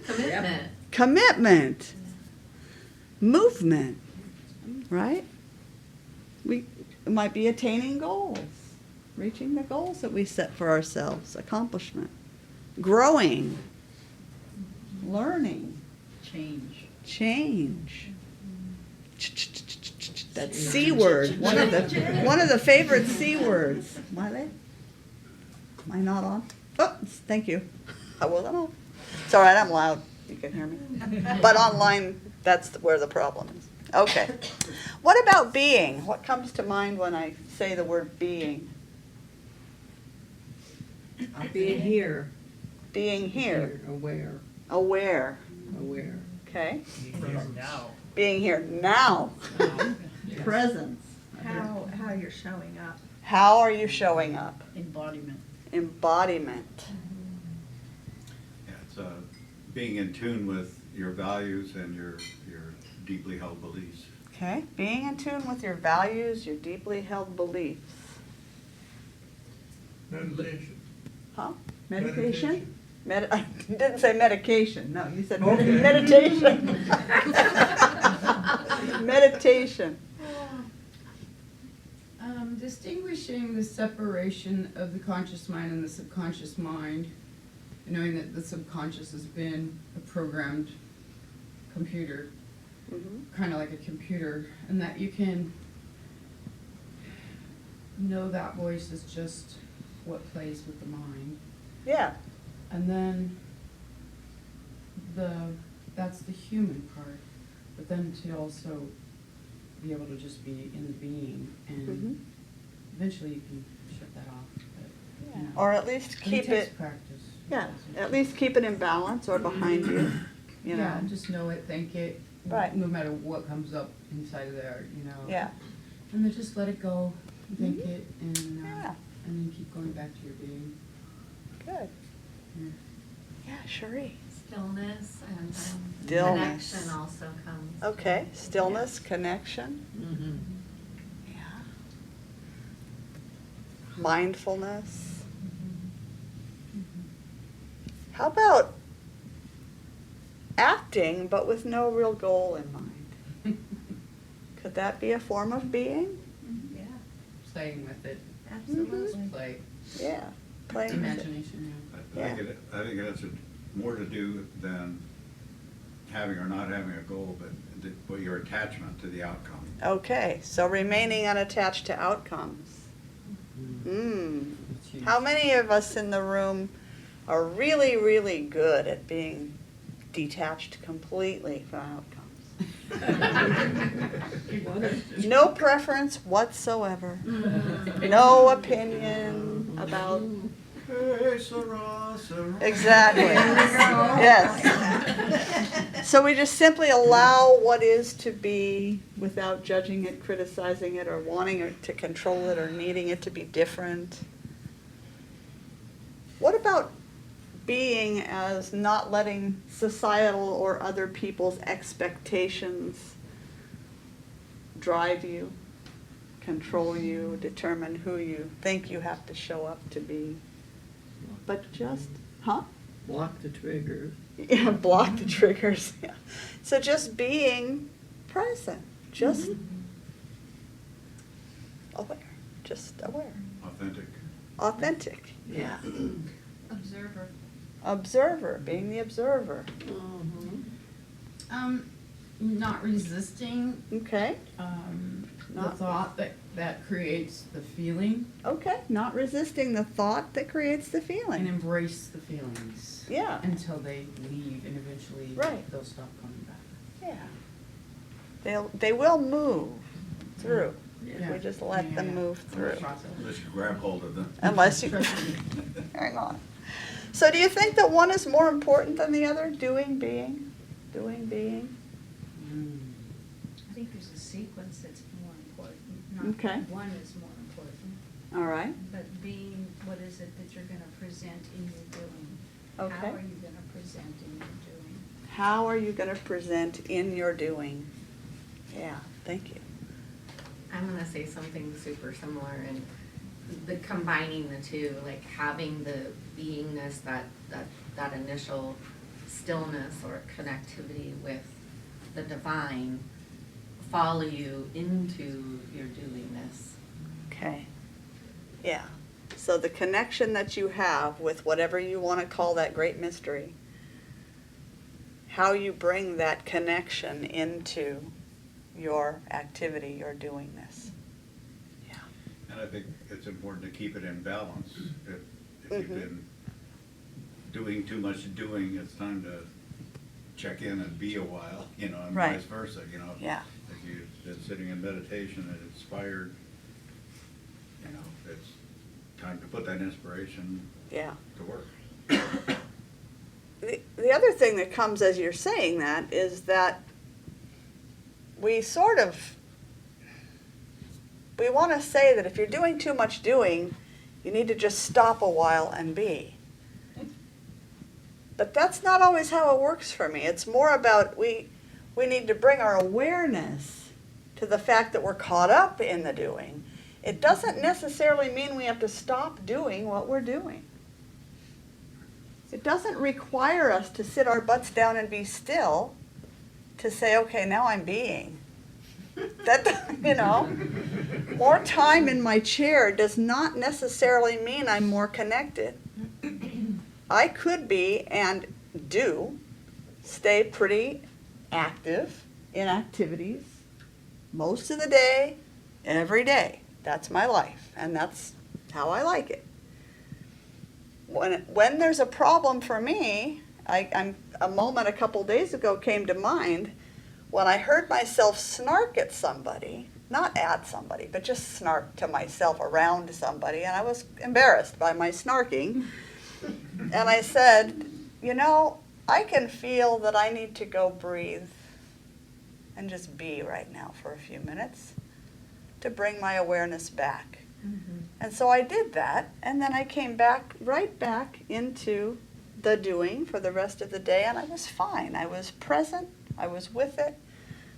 Commitment. Commitment. Movement. Right? It might be attaining goals. Reaching the goals that we set for ourselves. Accomplishment. Growing. Learning. Change. That C word. One of the favorite C words. Am I not on? Oh, thank you. I wasn't on. It's all right, I'm loud. You can hear me. But online, that's where the problem is. Okay. What about being? What comes to mind when I say the word being? Being here. Being here. Aware. Aware. Okay. Being here now. Presence. How you're showing up. How are you showing up? Embodiment. Embodiment. Yeah, it's being in tune with your values and your deeply held beliefs. Okay. Being in tune with your values, your deeply held beliefs. Meditation. Huh? Meditation? I didn't say medication. No, you said meditation. Meditation. Distinguishing the separation of the conscious mind and the subconscious mind, knowing that the subconscious has been a programmed computer, kind of like a computer, and that you can know that voice is just what plays with the mind. Yeah. And then that's the human part, but then to also be able to just be in the being, and eventually you can shut that off. But, you know, Or at least keep takes it. practice. Yeah. At least keep it in balance or behind you. You know. Yeah, just know it, think it, Right. no matter what comes up inside of there, you know. Yeah. And then just let it go, think it, and Yeah. and then keep going back to your being. Good. Yeah, Cherie. Stillness and Stillness. connection also comes. Okay. Stillness, connection. Yeah. Mindfulness. How about acting but with no real goal in mind? Could that be a form of being? Yeah. Playing with it. Absolutely. Just play. Yeah. Playing with it. Imagination, I think it has more to do than having or not having a goal, but your attachment to the outcome. Okay, so remaining unattached to outcomes. How many of us in the room are really, really good at being detached completely from outcomes. No preference whatsoever. No opinion about. Exactly. Yes. So we just simply allow what is to be without judging it, criticizing it, or wanting it to control it, or needing it to be different. What about being as not letting societal or other people's expectations drive you, control you, determine who you think you have to show up to be? But just, Block the triggers. Yeah, block the triggers. Yeah. So just being present, just aware, just aware. Authentic. Yeah. Observer. Observer, being the observer. Not resisting Okay. the thought that creates the feeling, Okay. Not resisting the thought that creates the and feeling. embrace the feelings. Yeah. Until they leave, and eventually Right. they'll stop coming back. Yeah. They will move through. If Yeah. we just let them move through. Unless you grab hold of them. Unless you, hang on. So do you think that one is more important than the other? Doing, being? Doing, being? I think there's a sequence that's more important, not Okay. one is more important. All right. But being, what is it that you're gonna present in your doing? Okay. How are you gonna present in your doing? How are you going to present in your doing? Yeah, thank you. I'm gonna say something super similar, and the combining the two, like having the beingness, that initial stillness or connectivity with the divine follow you into your doingness. Okay. Yeah. So the connection that you have with whatever you want to call that great mystery, how you bring that connection into your activity, your doingness. Yeah. And I think it's important to keep it in balance. If you've been doing too much doing, it's time to check in and be a while, and Right. vice versa, Yeah. If you've been sitting in meditation and inspired, it's time to put that inspiration Yeah. to work. The other thing that comes as you're saying that is that we want to say that if you're doing too much doing, you need to just stop a while and be. But that's not always how it works for me. It's more about we need to bring our awareness to the fact that we're caught up in the doing. It doesn't necessarily mean we have to stop doing what we're doing. It doesn't require us to sit our butts down and be still to say, okay, now I'm being. That, more time in my chair does not necessarily mean I'm more connected. I could be and do stay pretty active in activities most of the day, every day. That's my life, and that's how I like it. When there's a problem for me, a moment a couple days ago came to mind when I heard myself snark at somebody, not at somebody, but just snark to myself around somebody, and I was embarrassed by my snarking. And I said, I can feel that I need to go breathe and just be right now for a few minutes to bring my awareness back. And so I did that, and then I came right back into the doing for the rest of the day, and I was fine. I was present. I was with it.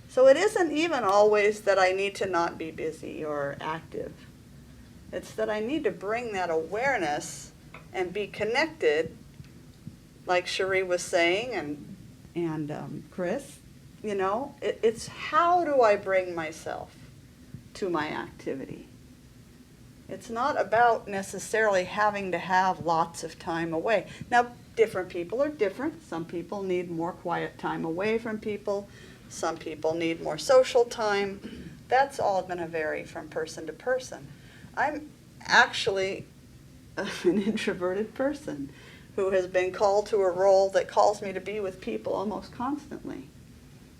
So it isn't even always that I need to not be busy or active. It's that I need to bring that awareness and be connected, like Cherie was saying, and Chris. It's how do I bring myself to my activity? It's not about necessarily having to have lots of time away. Now, different people are different. Some people need more quiet time away from people. Some people need more social time. That's all going to vary from person to person. I'm actually an introverted person. who has been called to a role that calls me to be with people almost constantly.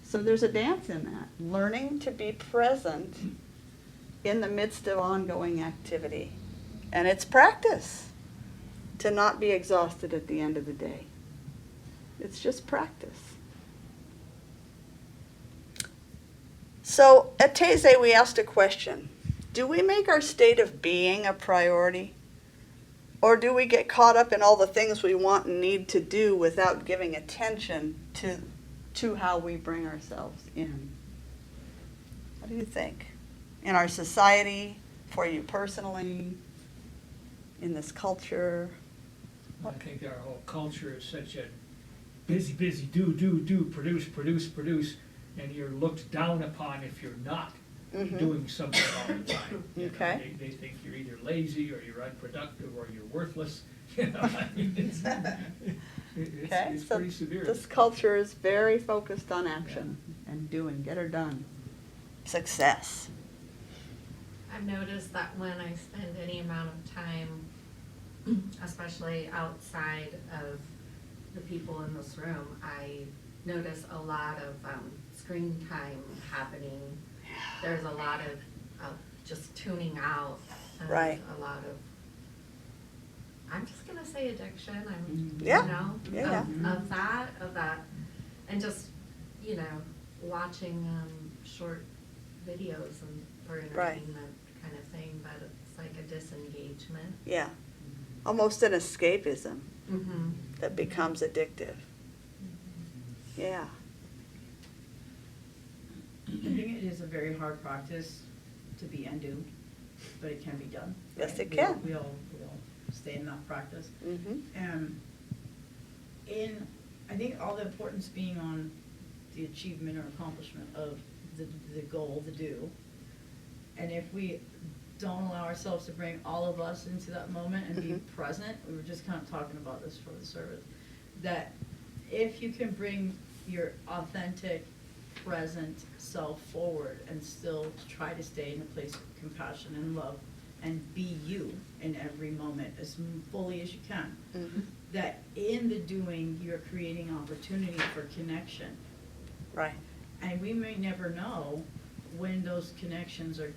So there's a dance in that, learning to be present in the midst of ongoing activity. And it's practice to not be exhausted at the end of the day. It's just practice. So at Taizé, we asked a question. Do we make our state of being a priority? Or do we get caught up in all the things we want and need to do without giving attention to how we bring ourselves in? What do you think? In our society, for you personally, in this culture? I think our whole culture is such a busy, do, produce, and you're looked down upon if you're not doing something all the time. You know, Okay. they think you're either lazy or you're unproductive or you're worthless. You know, I mean, it's So pretty severe. this culture is very focused on action and doing, get her done. Success. I've noticed that when I spend any amount of time, especially outside of the people in this room, I notice a lot of screen time happening. There's a lot of just tuning out. And Right. a lot of, I'm just gonna say addiction. Yeah. You know, Yeah, of that, and just, you know, watching short videos and for entertainment kind of thing, but it's like a disengagement. Yeah. Almost an escapism Mm-hmm. that becomes addictive. Yeah. I think it is a very hard practice to be undo, but it can be done. Yes, right? it can. We all stay in that practice. Mm-hmm. I think all the importance being on the achievement or accomplishment of the goal, the do. And if we don't allow ourselves to bring all of us into that moment and be present, we were just kind of talking about this for the service, that if you can bring your authentic, present self forward and still try to stay in a place of compassion and love and be you in every moment as fully as you can, that in the doing you're creating opportunity for connection. Right. And we may never know when those connections are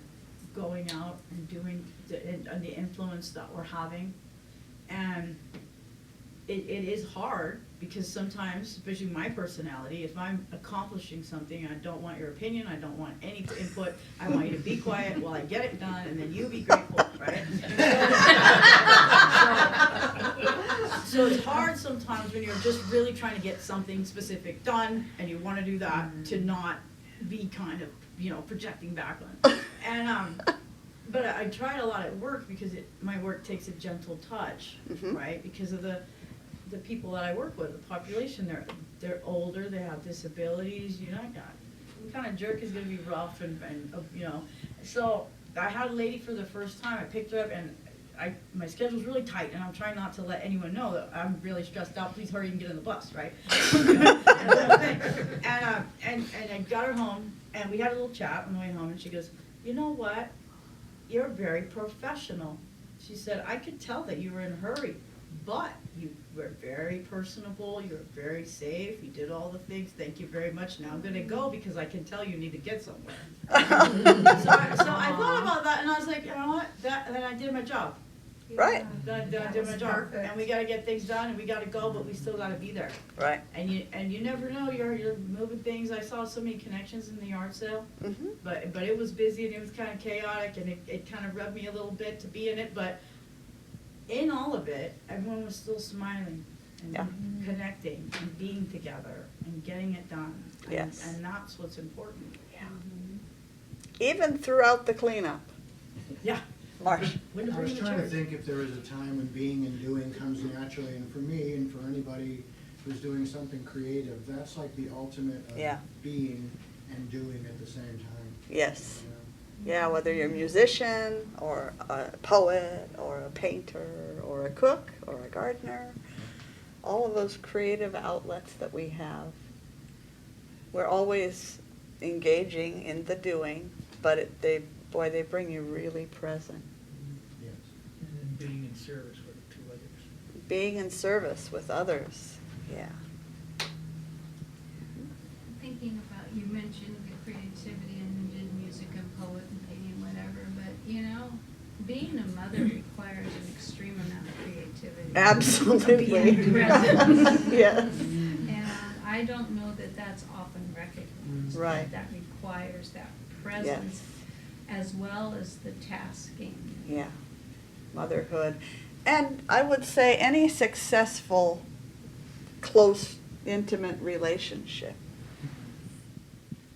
going out and doing the influence that we're having. And it is hard because sometimes, especially my personality, if I'm accomplishing something, I don't want your opinion, I don't want any input, I want you to be quiet while I get it done, and then you be grateful, right? So it's hard sometimes when you're just really trying to get something specific done, and you want to do that, to not be kind of, projecting back on it. And, but I tried a lot at work because my work takes a gentle touch, right? Because of the people that I work with, the population, they're older, they have disabilities, what kind of jerk is gonna be rough and so I had a lady for the first time, I picked her up and my schedule's really tight and I'm trying not to let anyone know that I'm really stressed out, please hurry and get on the bus, right? And I got her home and we had a little chat on the way home and she goes, you know what, you're very professional. She said, I could tell that you were in a hurry, but you were very personable, you were very safe, you did all the things, thank you very much. Now I'm gonna go because I can tell you need to get somewhere. so I thought about that and I was like, you know what, then I did my job. Right. Then I did my job. And we gotta get things done and we gotta go, but we still gotta be there. Right. And you never know, you're moving things. I saw so many connections in the yard sale, but it was busy and it was kind of chaotic and it kind of rubbed me a little bit to be in it, but in all of it, everyone was still smiling and connecting and being together and getting it done. Yes. And that's what's important. Yeah. Even throughout the cleanup. Yeah. Marsh. I was trying to think if there is a time when being and doing comes naturally, and for me and for anybody who's doing something creative, that's like the ultimate of being and doing at the same time. Yes. Yeah, whether you're a musician or a poet or a painter or a cook or a gardener, all of those creative outlets that we have, we're always engaging in the doing, but they bring you really present. Yes. And then being in service with the two others. being in service with others. Yeah. Thinking about, you mentioned the creativity and you did music and poet and painting, whatever, but you know, being a mother requires an extreme amount of creativity. Absolutely. To be present. Yes. And I don't know that that's often recognized. Right. That requires that presence as well as the tasking. Yeah. Motherhood. And I would say any successful, close, intimate relationship.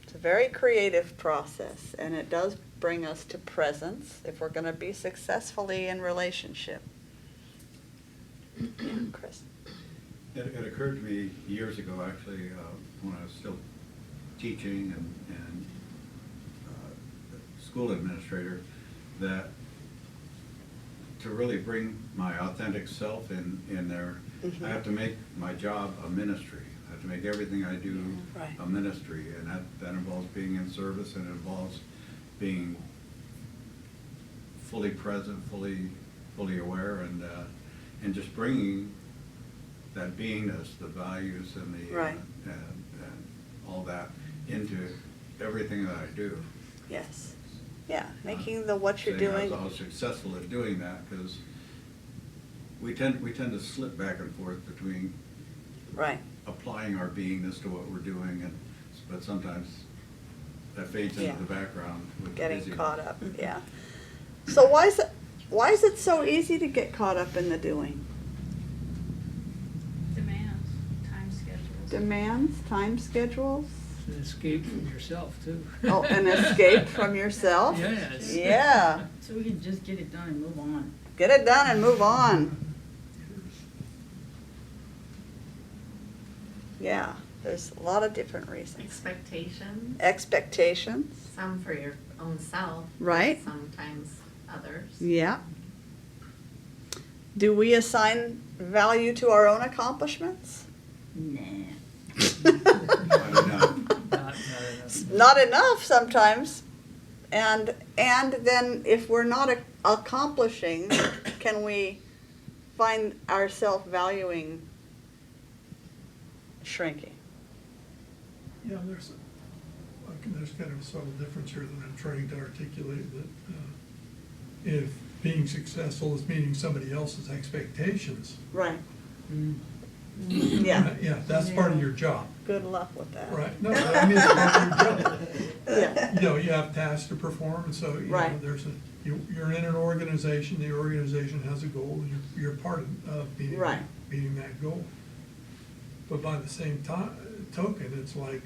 It's a very creative process, and it does bring us to presence if we're going to be successfully in relationship. Chris? It occurred to me years ago, actually, when I was still teaching and school administrator, that to really bring my authentic self in there, I have to make my job a ministry. I have to make everything I do a ministry, and that involves being in service, and it involves being fully present, fully aware, and just bringing that beingness, the values, and the and all that into everything that I do. Yes. Yeah, making what you're Saying doing. I was successful at doing that because we tend to slip back and forth between applying our beingness to what we're doing, but sometimes that fades into the background with Getting caught up. Yeah. So why is it so easy to get caught up in the doing? Demands, time schedules. Demands, time schedules. An escape from yourself, too. Oh, an escape from yourself? Yes. Yeah. So we can just get it done and move on. Get it done and move on. Yeah, there's a lot of different reasons. Expectations. Expectations. Some for your own self. Right. Sometimes others. Yeah. Do we assign value to our own accomplishments? Nah. Not enough sometimes. And then if we're not accomplishing, can we find our self-valuing shrinking? Yeah, there's kind of a subtle difference here that I'm trying to articulate, that if being successful is meeting somebody else's expectations. Right. Yeah. Yeah, that's part of your job. Good luck with that. Right. No, I mean, it's part of your job. Yeah. You know, you have tasks to perform, and so, you know, you're in an organization, the organization has a goal, you're part of meeting that goal. But by the same token, it's like,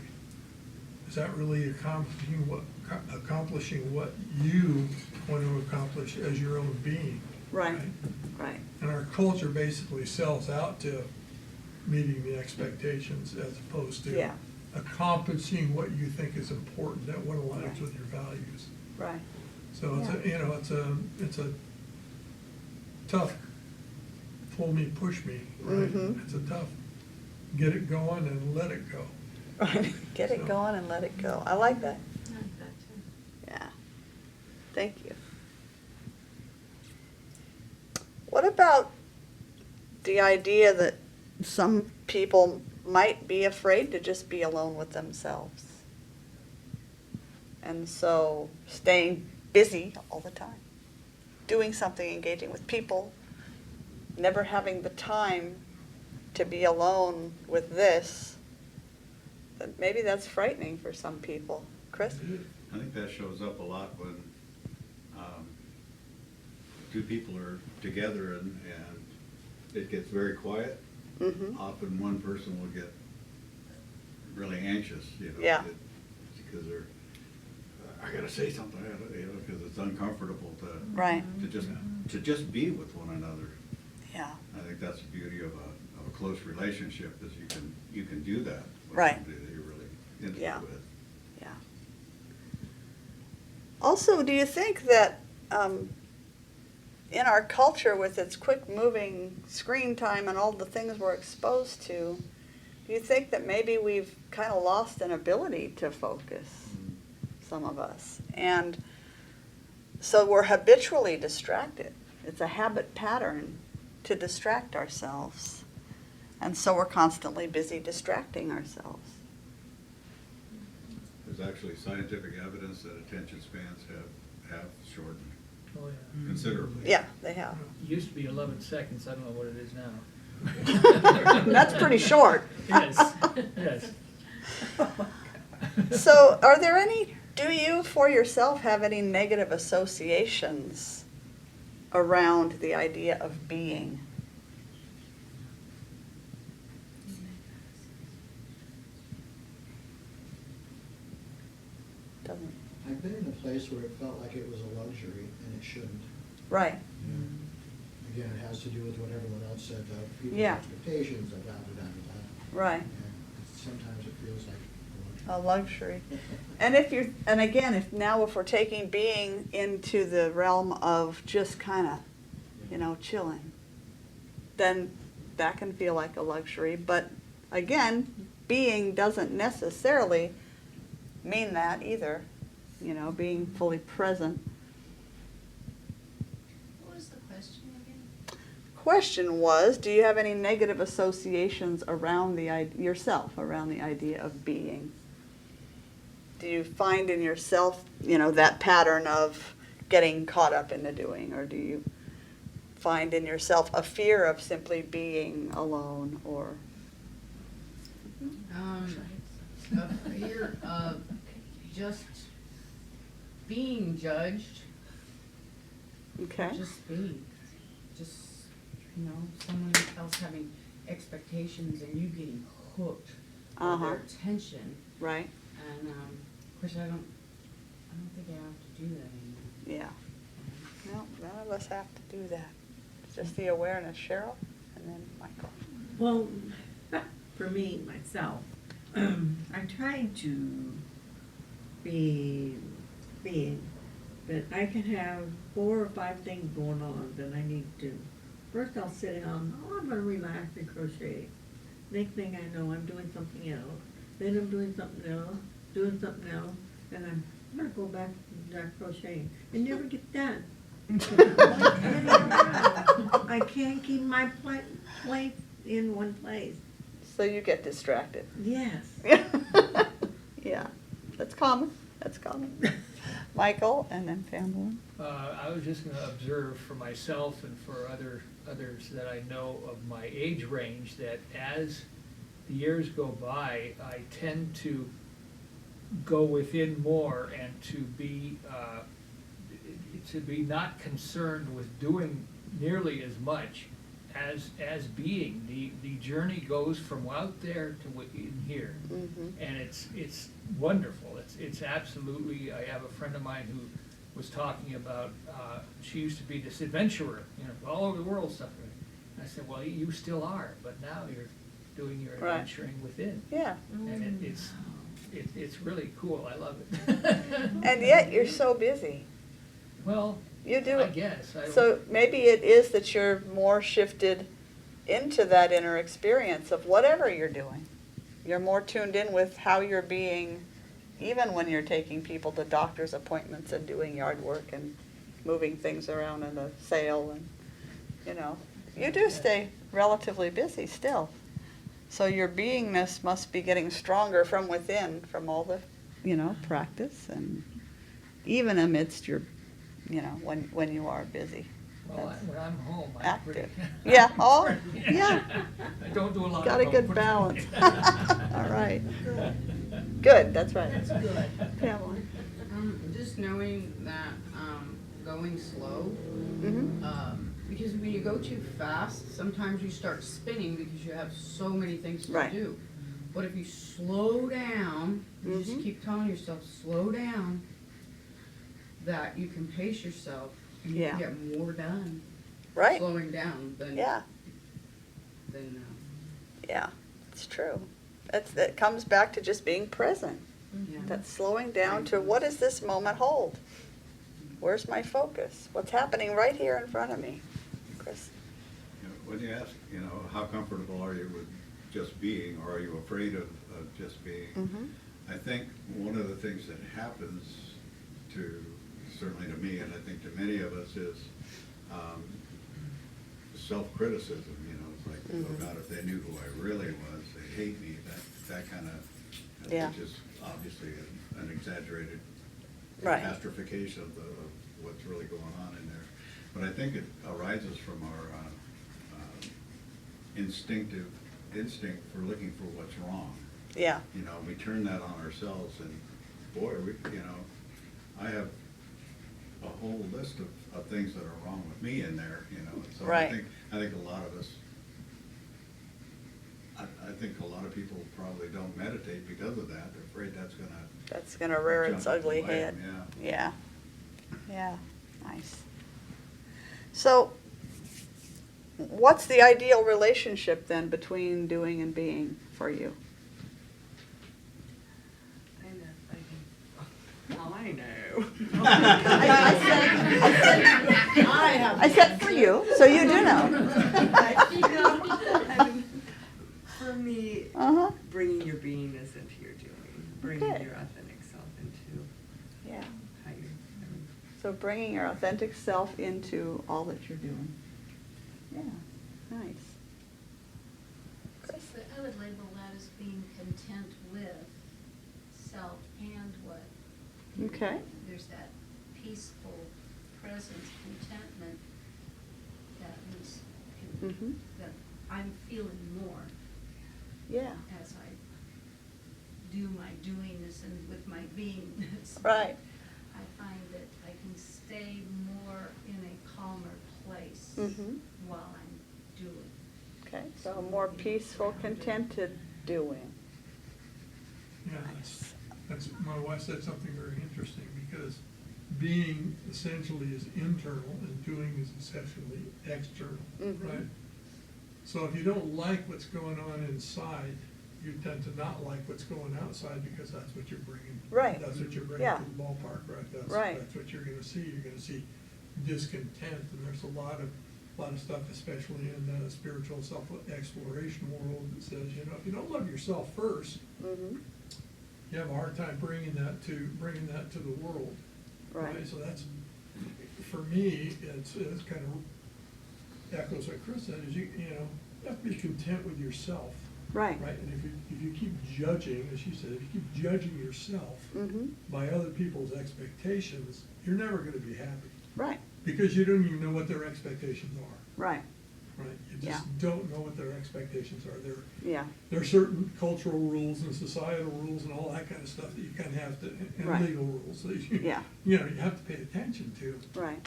is that really accomplishing what you want to accomplish as your own being? Right. And our culture basically sells out to meeting the expectations as opposed to accomplishing what you think is important, that what aligns with your values. Right. So it's a tough pull me, push me, right? It's a tough get it going and let it go. Right. Get it going and let it go. I like that. I like that too. Yeah. Thank you. What about the idea that some people might be afraid to just be alone with themselves? And so staying busy all the time, doing something, engaging with people, never having the time to be alone with this, that maybe that's frightening for some people. Chris? I think that shows up a lot when two people are together and it gets very quiet. Often one person will get really anxious, you know, because they're, I gotta say something, you know, because it's uncomfortable to just be with one another. Yeah. I think that's the beauty of a close relationship, is you can do that with somebody that you're really intimate with. Yeah. Also, do you think that in our culture, with its quick-moving screen time and all the things we're exposed to, do you think that maybe we've kind of lost an ability to focus, some of us? And so we're habitually distracted. It's a habit pattern to distract ourselves. And so we're constantly busy distracting ourselves. There's actually scientific evidence that attention spans have shortened Oh, yeah. considerably. Yeah, they have. It used to be 11 seconds, I don't know what it is now. That's pretty short. Yes, yes. So are there any, do you for yourself have any negative associations around the idea of being? Doesn't. I've been in a place where it felt like it was a luxury and it shouldn't. Right. Again, it has to do with what everyone else said, people's Yeah. expectations, blah, blah, blah, blah. Right. And sometimes it feels like A luxury. And if we're taking being into the realm of just kind of, chilling, then that can feel like a luxury. But again, being doesn't necessarily mean that either, being fully present. What was the question again? Question was, do you have any negative associations around yourself, around the idea of being? Do you find in yourself, that pattern of getting caught up in the doing, or do you find in yourself a fear of simply being alone, or? A fear of just being judged. Okay. Just being. Just, someone else having expectations and you getting hooked on their attention. Right. And, of course, I don't think I have to do that anymore. Yeah. No, none of us have to do that. It's just the awareness, Cheryl, and then Michael. Well, for me, myself, I'm trying to be being, but I can have 4 or 5 things going on that I need to do. First I'll sit down, I'm gonna relax and crochet. Next thing I know, I'm doing something else. Then I'm doing something else, and I'm gonna go back and start crocheting. It never gets done. I can't keep my plate in one place. So you get distracted. Yes. Yeah, that's common. Michael, and then Pamela. I was just going to observe for myself and for others that I know of my age range that as the years go by, I tend to go within more and to be not concerned with doing nearly as much as being. The journey goes from out there to in here, and it's wonderful. It's absolutely. I have a friend of mine who was talking about. She used to be this adventurer, all over the world stuff. And I said, well, you still are, but now you're doing your adventuring within. Yeah. And it's really cool. I love it. And yet you're so busy. Well, you do. I guess. So maybe it is that you're more shifted into that inner experience of whatever you're doing. You're more tuned in with how you're being, even when you're taking people to doctor's appointments and doing yard work and moving things around in a sale, and you do stay relatively busy still. So your beingness must be getting stronger from within, from all the, practice, and even amidst your, when you are busy. Well, when I'm home, I'm active. pretty. Yeah. Oh, yeah. I don't do a lot. Got a good balance. All right. Good. That's right. That's good. Pamela. Just knowing that going slow. Because when you go too fast, sometimes you start spinning because you have so many things to do. But if you slow down, you just keep telling yourself, slow down, that you can pace yourself and you can get more done. Right. Slowing down than. Yeah, it's true. That comes back to just being present. That's slowing down to what does this moment hold? Where's my focus? What's happening right here in front of me? Chris? When you ask, how comfortable are you with just being, or are you afraid of just being? I think one of the things that happens certainly to me, and I think to many of us, is self-criticism, you know, it's like, oh God, if they knew who I really was, they'd hate me, that kind of, Yeah. which is obviously an exaggerated Right. catastrophication of what's really going on in there. But I think it arises from our instinct for looking for what's wrong. Yeah. You know, we turn that on ourselves, and boy, I have a whole list of things that are wrong with me in there, you know. So Right. I think a lot of us, I think a lot of people probably don't meditate because of that. They're afraid that's gonna rear jump its up ugly and bite 'em, head. Yeah. Yeah, nice. So, what's the ideal relationship then between doing and being for you? I know. I said for you, so you do know. For me, Uh-huh. bringing your beingness into your doing, bringing Okay. your authentic self into Yeah. how you. So bringing your authentic self into all that you're doing. Yeah, nice. So I would label that as being content with self and what. Okay. There's that peaceful presence, contentment that is, Mhm. that I'm feeling more Yeah. as I do my doingness and with my beingness. Right. I find that I can stay more in a calmer place Mhm. while I'm doing. Okay, so a more peaceful, contented doing. Yeah, that's, my wife said something very interesting, because being essentially is internal and doing is essentially external, Mhm. right? So if you don't like what's going on inside, you tend to not like what's going outside, because that's what you're bringing. Right. That's what you're bringing Yeah. to the ballpark, right? Right. That's what you're gonna see. You're gonna see discontent, and there's a lot of stuff, especially in the spiritual self-exploration world, that says, you know, if you don't love yourself first, Mhm. you have a hard time bringing that to the world. Right. So that's, for me, it's kind of echoes what Chris said, is you know, you have to be content with yourself. Right. Right, and if you keep judging, as you said, if you keep judging yourself Mhm. by other people's expectations, you're never gonna be happy. Right. Because you don't even know what their expectations are. Right. Right, you Yeah. just don't know what their expectations are. Yeah. There are certain cultural rules and societal rules and all that kind of stuff that you kind of have to, and Right. legal rules that you, Yeah. you know, you have to pay attention to. Right.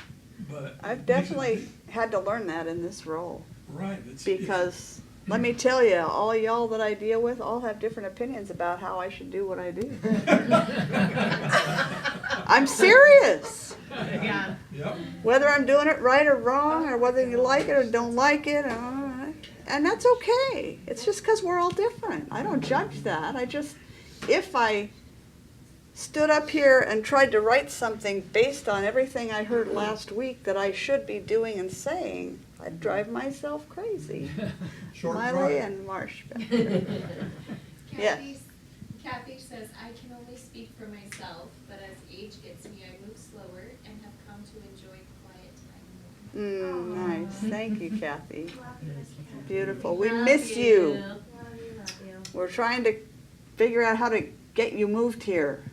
But I've definitely had to learn that in this role. Right. Because, let me tell you, all y'all that I deal with all have different opinions about how I should do what I do. I'm serious. Yeah. Yep. Whether I'm doing it right or wrong, or whether you like it or don't like it, and that's okay. It's just because we're all different. I don't judge that. I just, if I stood up here and tried to write something based on everything I heard last week that I should be doing and saying, I'd drive myself crazy. Short Miley drive. and Marsh. Kathy says, I can only speak for myself, but as age gets me, I move slower and have come to enjoy quiet time. Nice. Thank you, Kathy. Beautiful. We miss you. We're trying to figure out how to get you moved here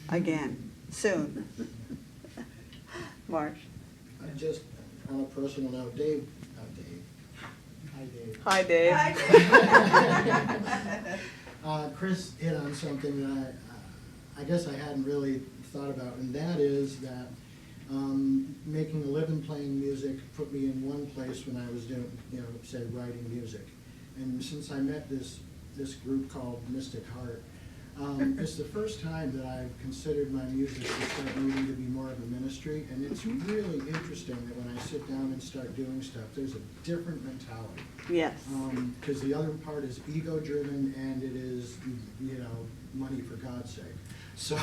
again, soon. Marsh. Just on a personal note, Dave, Hi, Dave. Hi, Dave. Chris hit on something that I guess I hadn't really thought about, and that is that making a living playing music put me in one place when I was doing, you know, say, writing music. And since I met this group called Mystic Heart, it's the first time that I've considered my music to start needing to be more of a ministry, and it's really interesting that when I sit down and start doing stuff, there's a different mentality. Yes. Because the other part is ego-driven, and it is, you know, money for God's sake. So,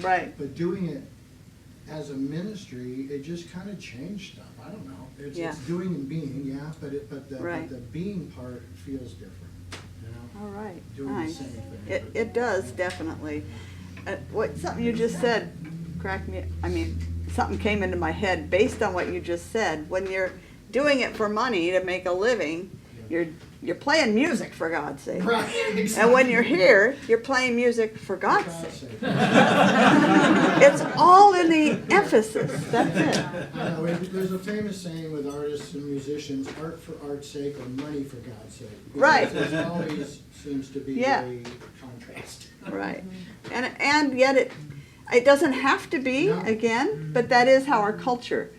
right. But doing it as a ministry, it just kind of changed stuff. I don't know. It's doing and being, yeah, but the being part feels different. All right, Doing nice. the same thing. It does, definitely. Something you just said cracked me, something came into my head based on what you just said. When you're doing it for money to make a living. You're playing music, for God's sake. Right, exactly. And when you're here, you're playing music for God's sake. It's all in the emphasis. That's it. I know, there's a famous saying with artists and musicians, art for art's sake or money for God's sake. Right. It always seems to be a contrast. Right. And yet it doesn't have to be, again, but that is how our culture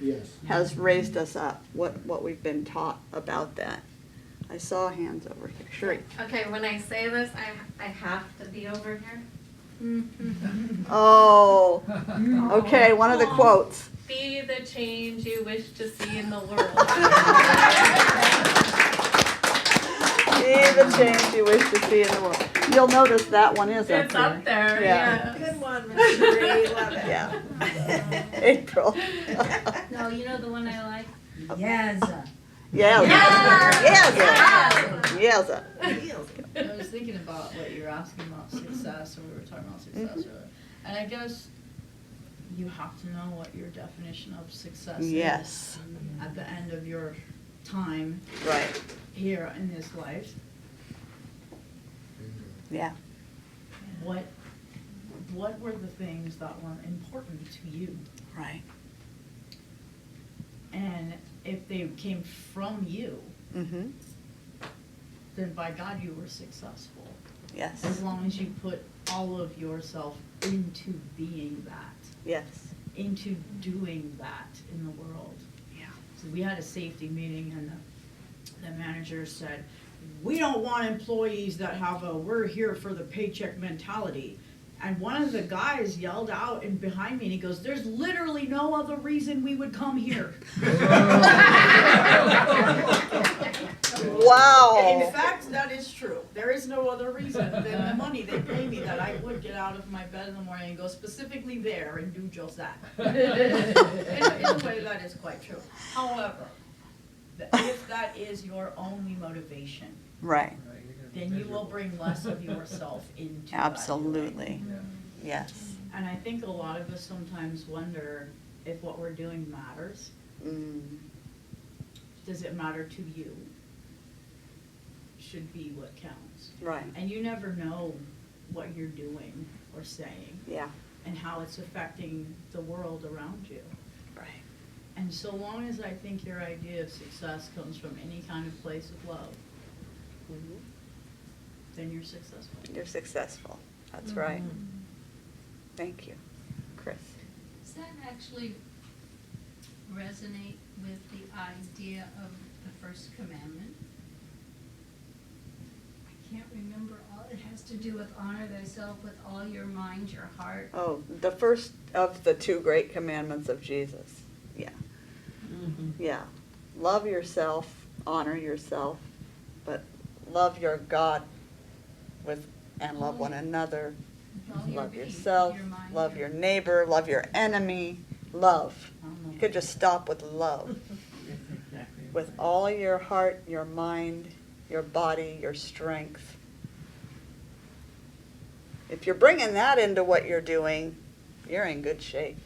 has raised us up, what we've been taught about that. I saw hands over here. Sure. Okay, when I say this, I have to be over here. Oh, okay, one of the quotes. Be the change you wish to see in the world. Be the change you wish to see in the world. You'll notice that one is It's up there, yeah. Good one, Miss Marie. Love it. Yeah. April. No, you know the one I like? Yes. Yes. Yes. I was thinking about what you were asking about success, or we were talking about success earlier. And I guess you have to know what your definition of success is at the end of your time here in this life. Yeah. What were the things that were important to you? Right. And if they came from you, then by God you were successful. Yes. As long as you put all of yourself into being that. Yes. Into doing that in the world. Yeah. So we had a safety meeting and the manager said, we don't want employees that have a we're here for the paycheck mentality. And one of the guys yelled out and behind me and he goes, there's literally no other reason we would come here. Wow. In fact, that is true. There is no other reason than the money they pay me that I would get out of my bed in the morning and go specifically there and do just that. In a way, that is quite true. However, if that is your only motivation, then you will bring less of yourself into Absolutely. that. Yes. And I think a lot of us sometimes wonder if what we're doing matters. Does it matter to you? Should be what counts. Right. And you never know what you're doing or saying. Yeah. And how it's affecting the world around you. Right. And so long as I think your idea of success comes from any kind of place of love, then you're successful. You're successful. That's right. Thank you. Chris. Does that actually resonate with the idea of the first commandment? I can't remember all. It has to do with honor thyself with all your mind, your heart. Oh, the first of the two great commandments of Jesus. Yeah. Yeah. Love yourself, honor yourself, but love your God and love one another. Love yourself, love your neighbor, love your enemy. Love. You could just stop with love. With all your heart, your mind, your body, your strength. If you're bringing that into what you're doing, you're in good shape,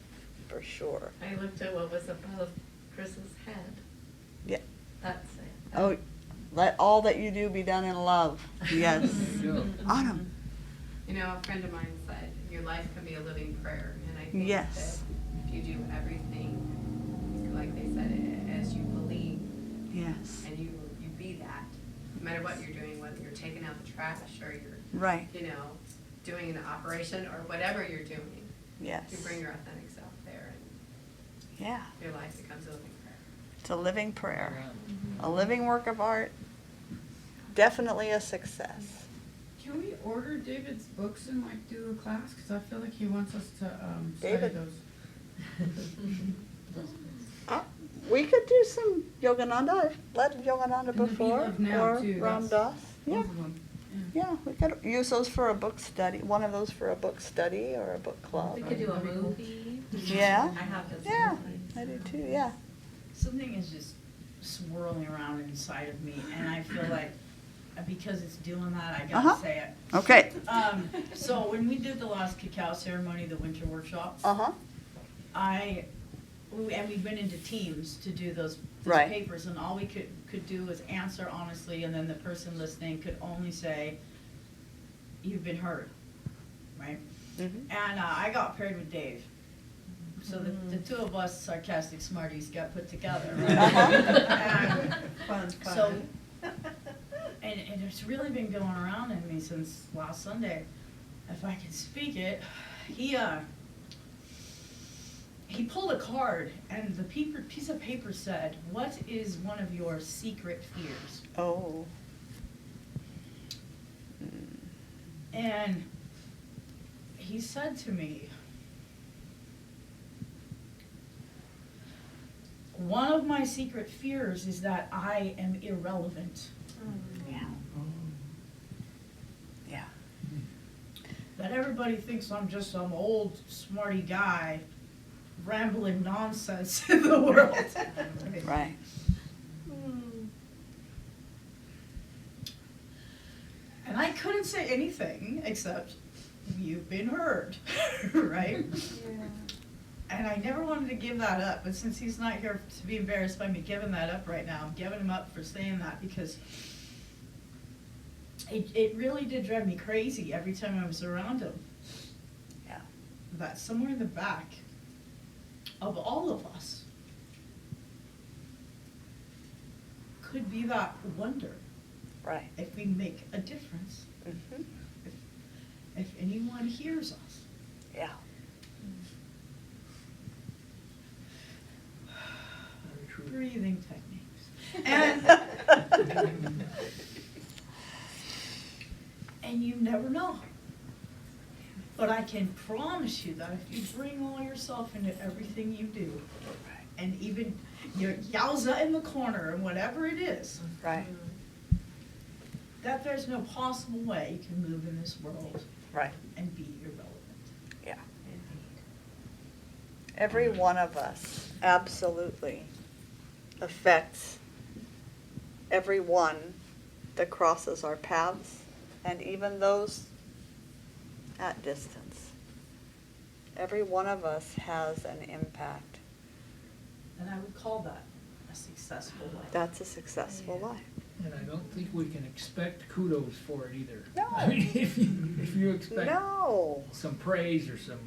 for sure. I looked at what was above Chris's head. Yeah. That's it. Oh, let all that you do be done in love. Yes. Autumn. You know, a friend of mine said, your life can be a living prayer. And I think that if you do everything, like they said, as you believe, and you be that, no matter what you're doing, whether you're taking out the trash or you're, you know, doing an operation or whatever you're doing, you bring your authentic self there, and your life becomes a living prayer. It's a living prayer. A living work of art. Definitely a success. Can we order David's books and like do a class? Because I feel like he wants us to study David. those. We could do some Yogananda. I've led Yogananda And the before. Beloved Now, Or too, Ram that's- Dass. Yeah. Yeah, we could use those for a book study. One of those for a book study or a book club. We could do a movie. Yeah. I have those. Yeah, I do too, yeah. Something is just swirling around inside of me, and I feel like because it's doing that, I gotta say it. Okay. So when we did the last cacao ceremony, the winter workshop, I and we've been into teams to do those Right. papers, and all we could do was answer honestly, and then the person listening could only say, "You've been heard," right? Mhm. And I got paired with Dave. So the two of us sarcastic smarties got put together. Right? Fun. So, and it's really been going around in me since last Sunday. If I can speak it, he pulled a card, and the piece of paper said, "What is one of your secret fears?" Oh. And he said to me, "One of my secret fears is that I am irrelevant." Yeah. Yeah. That everybody thinks I'm just some old smarty guy rambling nonsense in the world. Right. And I couldn't say anything except, "You've been heard," right? Yeah. And I never wanted to give that up, but since he's not here to be embarrassed by me giving that up right now, I'm giving him up for saying that, because it really did drive me crazy every time I was around him. Yeah. That somewhere in the back of all of us could be that wonder. Right. If we make a difference. Mhm. If anyone hears us. Yeah. Breathing techniques. And you never know. But I can promise you that if you bring all yourself into everything you do, and even your yowza in the corner and whatever it is, Right. that there's no possible way you can move in this world Right. and be irrelevant. Yeah. Every one of us absolutely affects everyone that crosses our paths, and even those at distance. Every one of us has an impact. And I would call that a successful life. That's a successful life. And I don't think we can expect kudos for it either. No. I mean, if you expect No. some praise or some,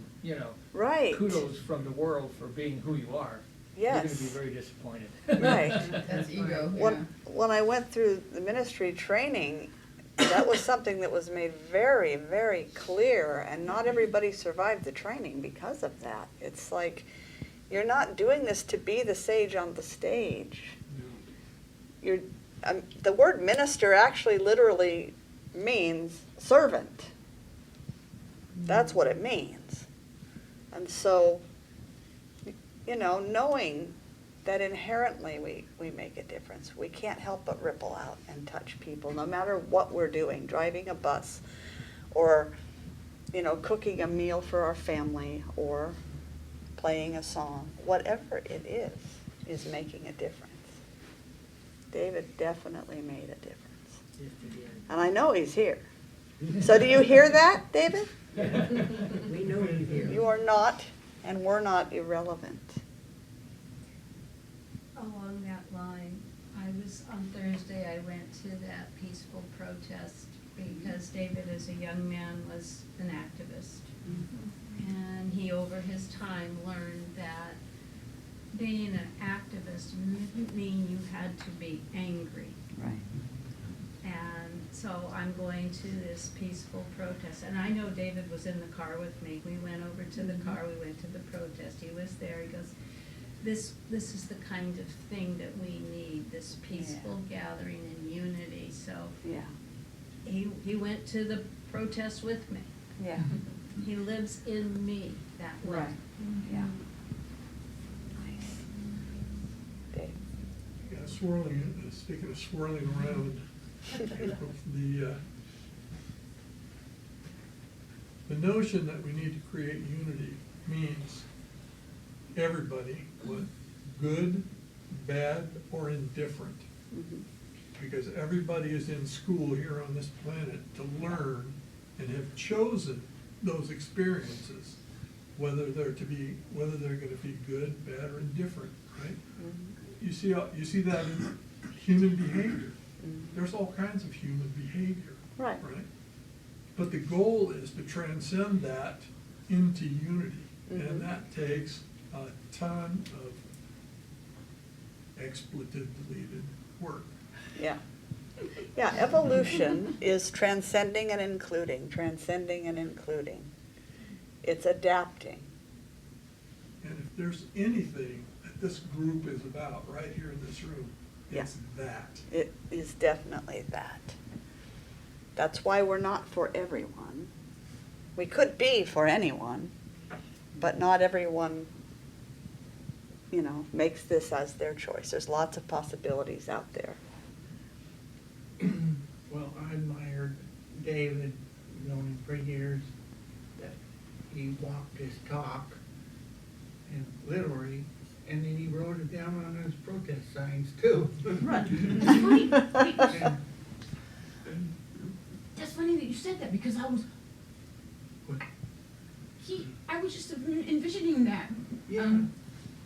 Right. kudos from the world for being who you are, Yes. you're gonna be very disappointed. Right. That's ego, When I went through the ministry training, that was something that was made very, very clear, and not everybody survived the training because of that. It's like, you're not doing this to be the sage on the stage. You're, the word minister actually literally means servant. That's what it means. And so, knowing that inherently we make a difference. We can't help but ripple out and touch people, no matter what we're doing, driving a bus, or, cooking a meal for our family, or playing a song. Whatever it is making a difference. David definitely made a difference. Yes, he did. And I know he's here. So do you hear that, David? We know you're here. You are not, and we're not irrelevant. Along that line, on Thursday, I went to that peaceful protest because David, as a young man, was an activist. And he, over his time, learned that being an activist didn't mean you had to be angry. Right. And so I'm going to this peaceful protest. And I know David was in the car with me. We went over to the car, we went to the protest. He was there. He goes, this is the kind of thing that we need, this peaceful gathering and unity. So Yeah. he went to the protest with me. Yeah. He lives in me that way. Right. Yeah. Nice. Dave. Yeah, speaking of swirling around, the notion that we need to create unity means everybody, good, bad, or indifferent. Mm-hmm. Because everybody is in school here on this planet to learn and have chosen those experiences whether they're gonna be good, bad, or indifferent, right? You see that in human behavior. There's all kinds of human behavior. Right. But the goal is to transcend that into unity. And that takes a ton of expletive-deleted work. Yeah. Yeah, evolution is transcending and including, transcending and including. It's adapting. And if there's anything that this group is about right here in this room, it's that. It is definitely that. That's why we're not for everyone. We could be for anyone, but not everyone, makes this as their choice. There's lots of possibilities out there. Well, I admired David, known him for years, that he walked his talk, and literally, and then he wrote it down on his protest signs too. Right. That's funny that you said that, because I was just envisioning that.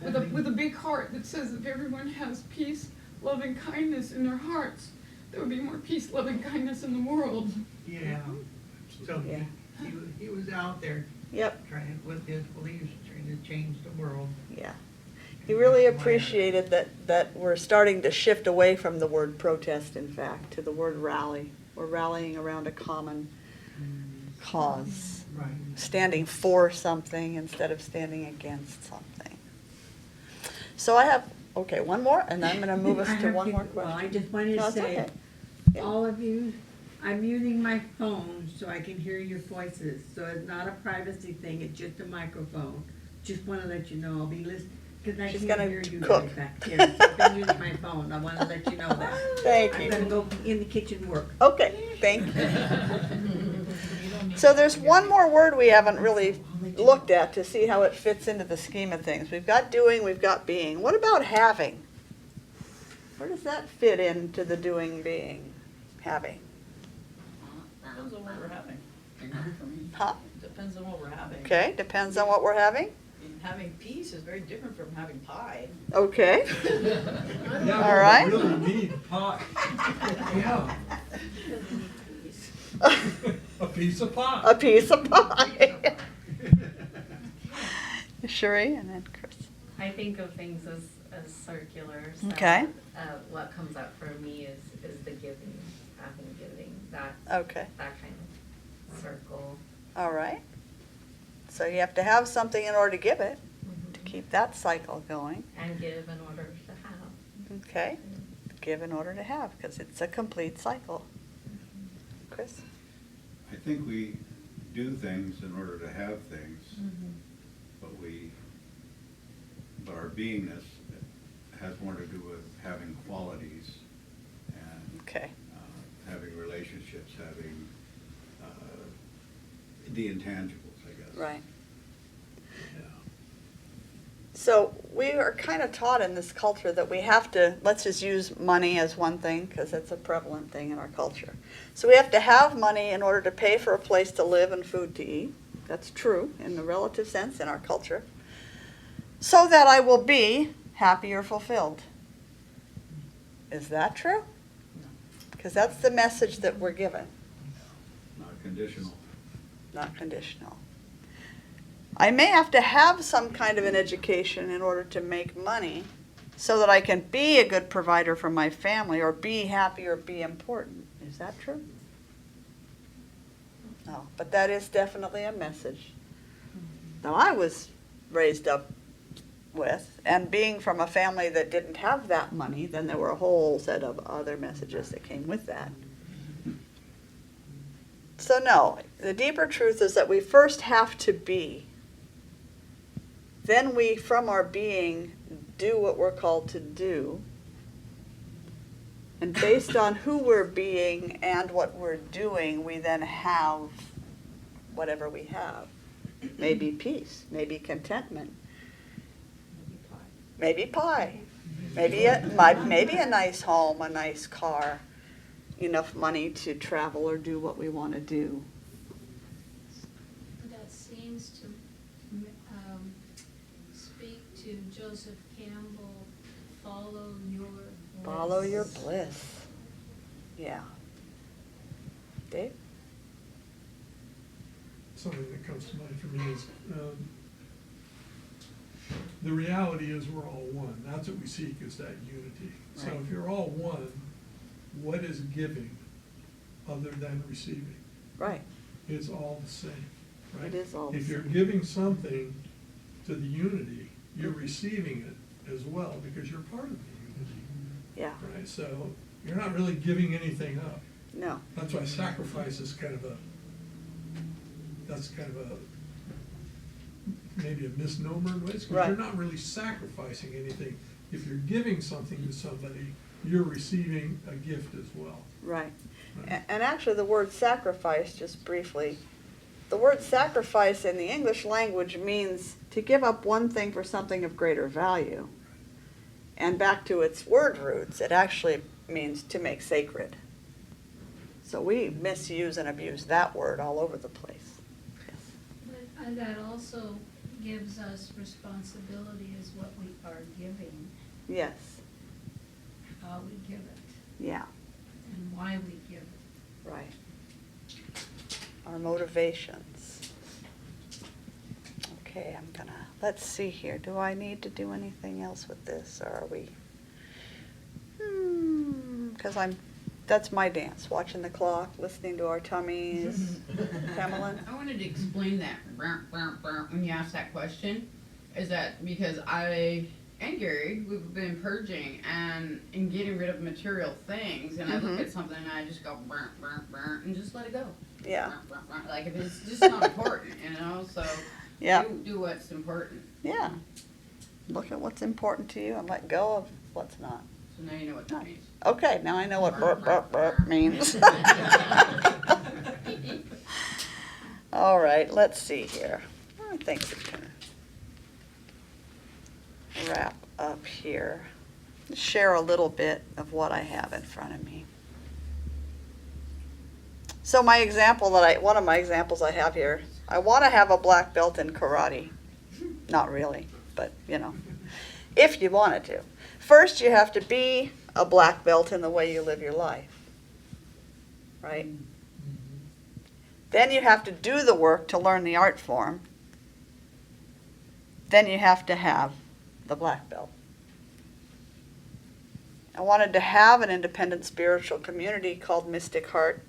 With a big heart that says if everyone has peace, love, and kindness in their hearts, there would be more peace, love, and kindness in the world. Yeah. So he was out there trying, with his beliefs, trying to change the world. Yeah. He really appreciated that we're starting to shift away from the word protest, in fact, to the word rally. We're rallying around a common cause. Right. Standing for something instead of standing against something. So I have, one more, and I'm going to move us to one more question. Well, I just wanted to say, all of you, I'm using my phone so I can hear your voices. So it's not a privacy thing, it's just a microphone. Just want to let you know, I'll be listening, because I can't hear you guys back here. I've been using my phone, I want to let you know that. Thank you. I'm going to go in the kitchen work. Okay, thank you. So there's one more word we haven't really looked at to see how it fits into the scheme of things. We've got doing, we've got being. What about having? Where does that fit into the doing, being, having? Depends on what we're having. Huh? Depends on what we're having. Okay, depends on what we're having. Having peace is very different from having pie. Okay. Yeah, all right. We really need pie. Yeah. A piece of pie. A piece of pie. Cherie and then Chris. I think of things as circular. So, Okay. What comes up for me is the giving, having giving, that kind of circle. All right. So you have to have something in order to give it, to keep that cycle going. And give in order to have. Okay. Give in order to have, because it's a complete cycle. Chris? I think we do things in order to have things, but our beingness has more to do with having qualities and having relationships, having the intangibles, I guess. Right. Yeah. So we are kind of taught in this culture that we have to, let's just use money as one thing, because it's a prevalent thing in our culture. So we have to have money in order to pay for a place to live and food to eat. That's true in the relative sense in our culture. So that I will be happy or fulfilled. Is that true? Because that's the message that we're given. Not conditional. Not conditional. I may have to have some kind of an education in order to make money so that I can be a good provider for my family or be happy or be important. Is that true? No, but that is definitely a message that I was raised up with, and being from a family that didn't have that money, then there were a whole set of other messages that came with that. So no, the deeper truth is that we first have to be. Then we, from our being, do what we're called to do. And based on who we're being and what we're doing, we then have whatever we have. Maybe peace, maybe contentment, maybe pie, maybe a nice home, a nice car, enough money to travel or do what we want to do. That seems to Joseph Campbell, follow your bliss. Follow your bliss. Yeah. Dave? Something that comes to mind for me is the reality is we're all one. That's what we seek, is that unity. So Right. if you're all one, what is giving other than receiving? Right. It's all the same, right? It is all the If you're same. giving something to the unity, you're receiving it as well, because you're part of the unity. Yeah. Right, so you're not really giving anything up. No. That's why sacrifice is maybe a misnomer in ways, because Right. you're not really sacrificing anything. If you're giving something to somebody, you're receiving a gift as well. Right. And actually, the word sacrifice, just briefly, the word sacrifice in the English language means to give up one thing for something of greater value. And back to its word roots, it actually means to make sacred. So we misuse and abuse that word all over the place. But that also gives us responsibility as what we are giving, Yes. how we give it, Yeah. and why we give it. Right. Our motivations. Okay, let's see here. Do I need to do anything else with this, or are we? Because that's my dance, watching the clock, listening to our tummies. Pamela? I wanted to explain that when you asked that question, is that because I and Gary, we've been purging and getting rid of material things, and I look at something and I just go and just let it go. Yeah. Like if it's just not important, so Yeah. do what's important. Yeah. Look at what's important to you and let go of what's not. So now you know what that means. Okay, now I know what burp, burp, burp means. All right, let's see here. I think we can wrap up here. Share a little bit of what I have in front of me. So one of my examples I have here, I want to have a black belt in karate. Not really, but if you wanted to. First, you have to be a black belt in the way you live your life, right? Then you have to do the work to learn the art form. Then you have to have the black belt. I wanted to have an independent spiritual community called Mystic Heart.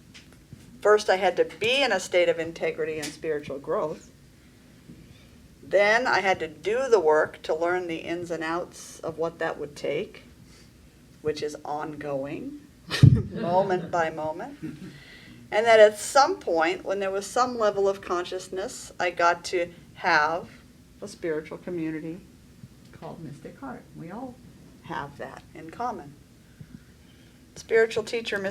First, I had to be in a state of integrity and spiritual growth. Then I had to do the work to learn the ins and outs of what that would take, which is ongoing, moment by moment. And that at some point, when there was some level of consciousness, I got to have a spiritual community called Mystic Heart. We all have that in common. Spiritual teacher,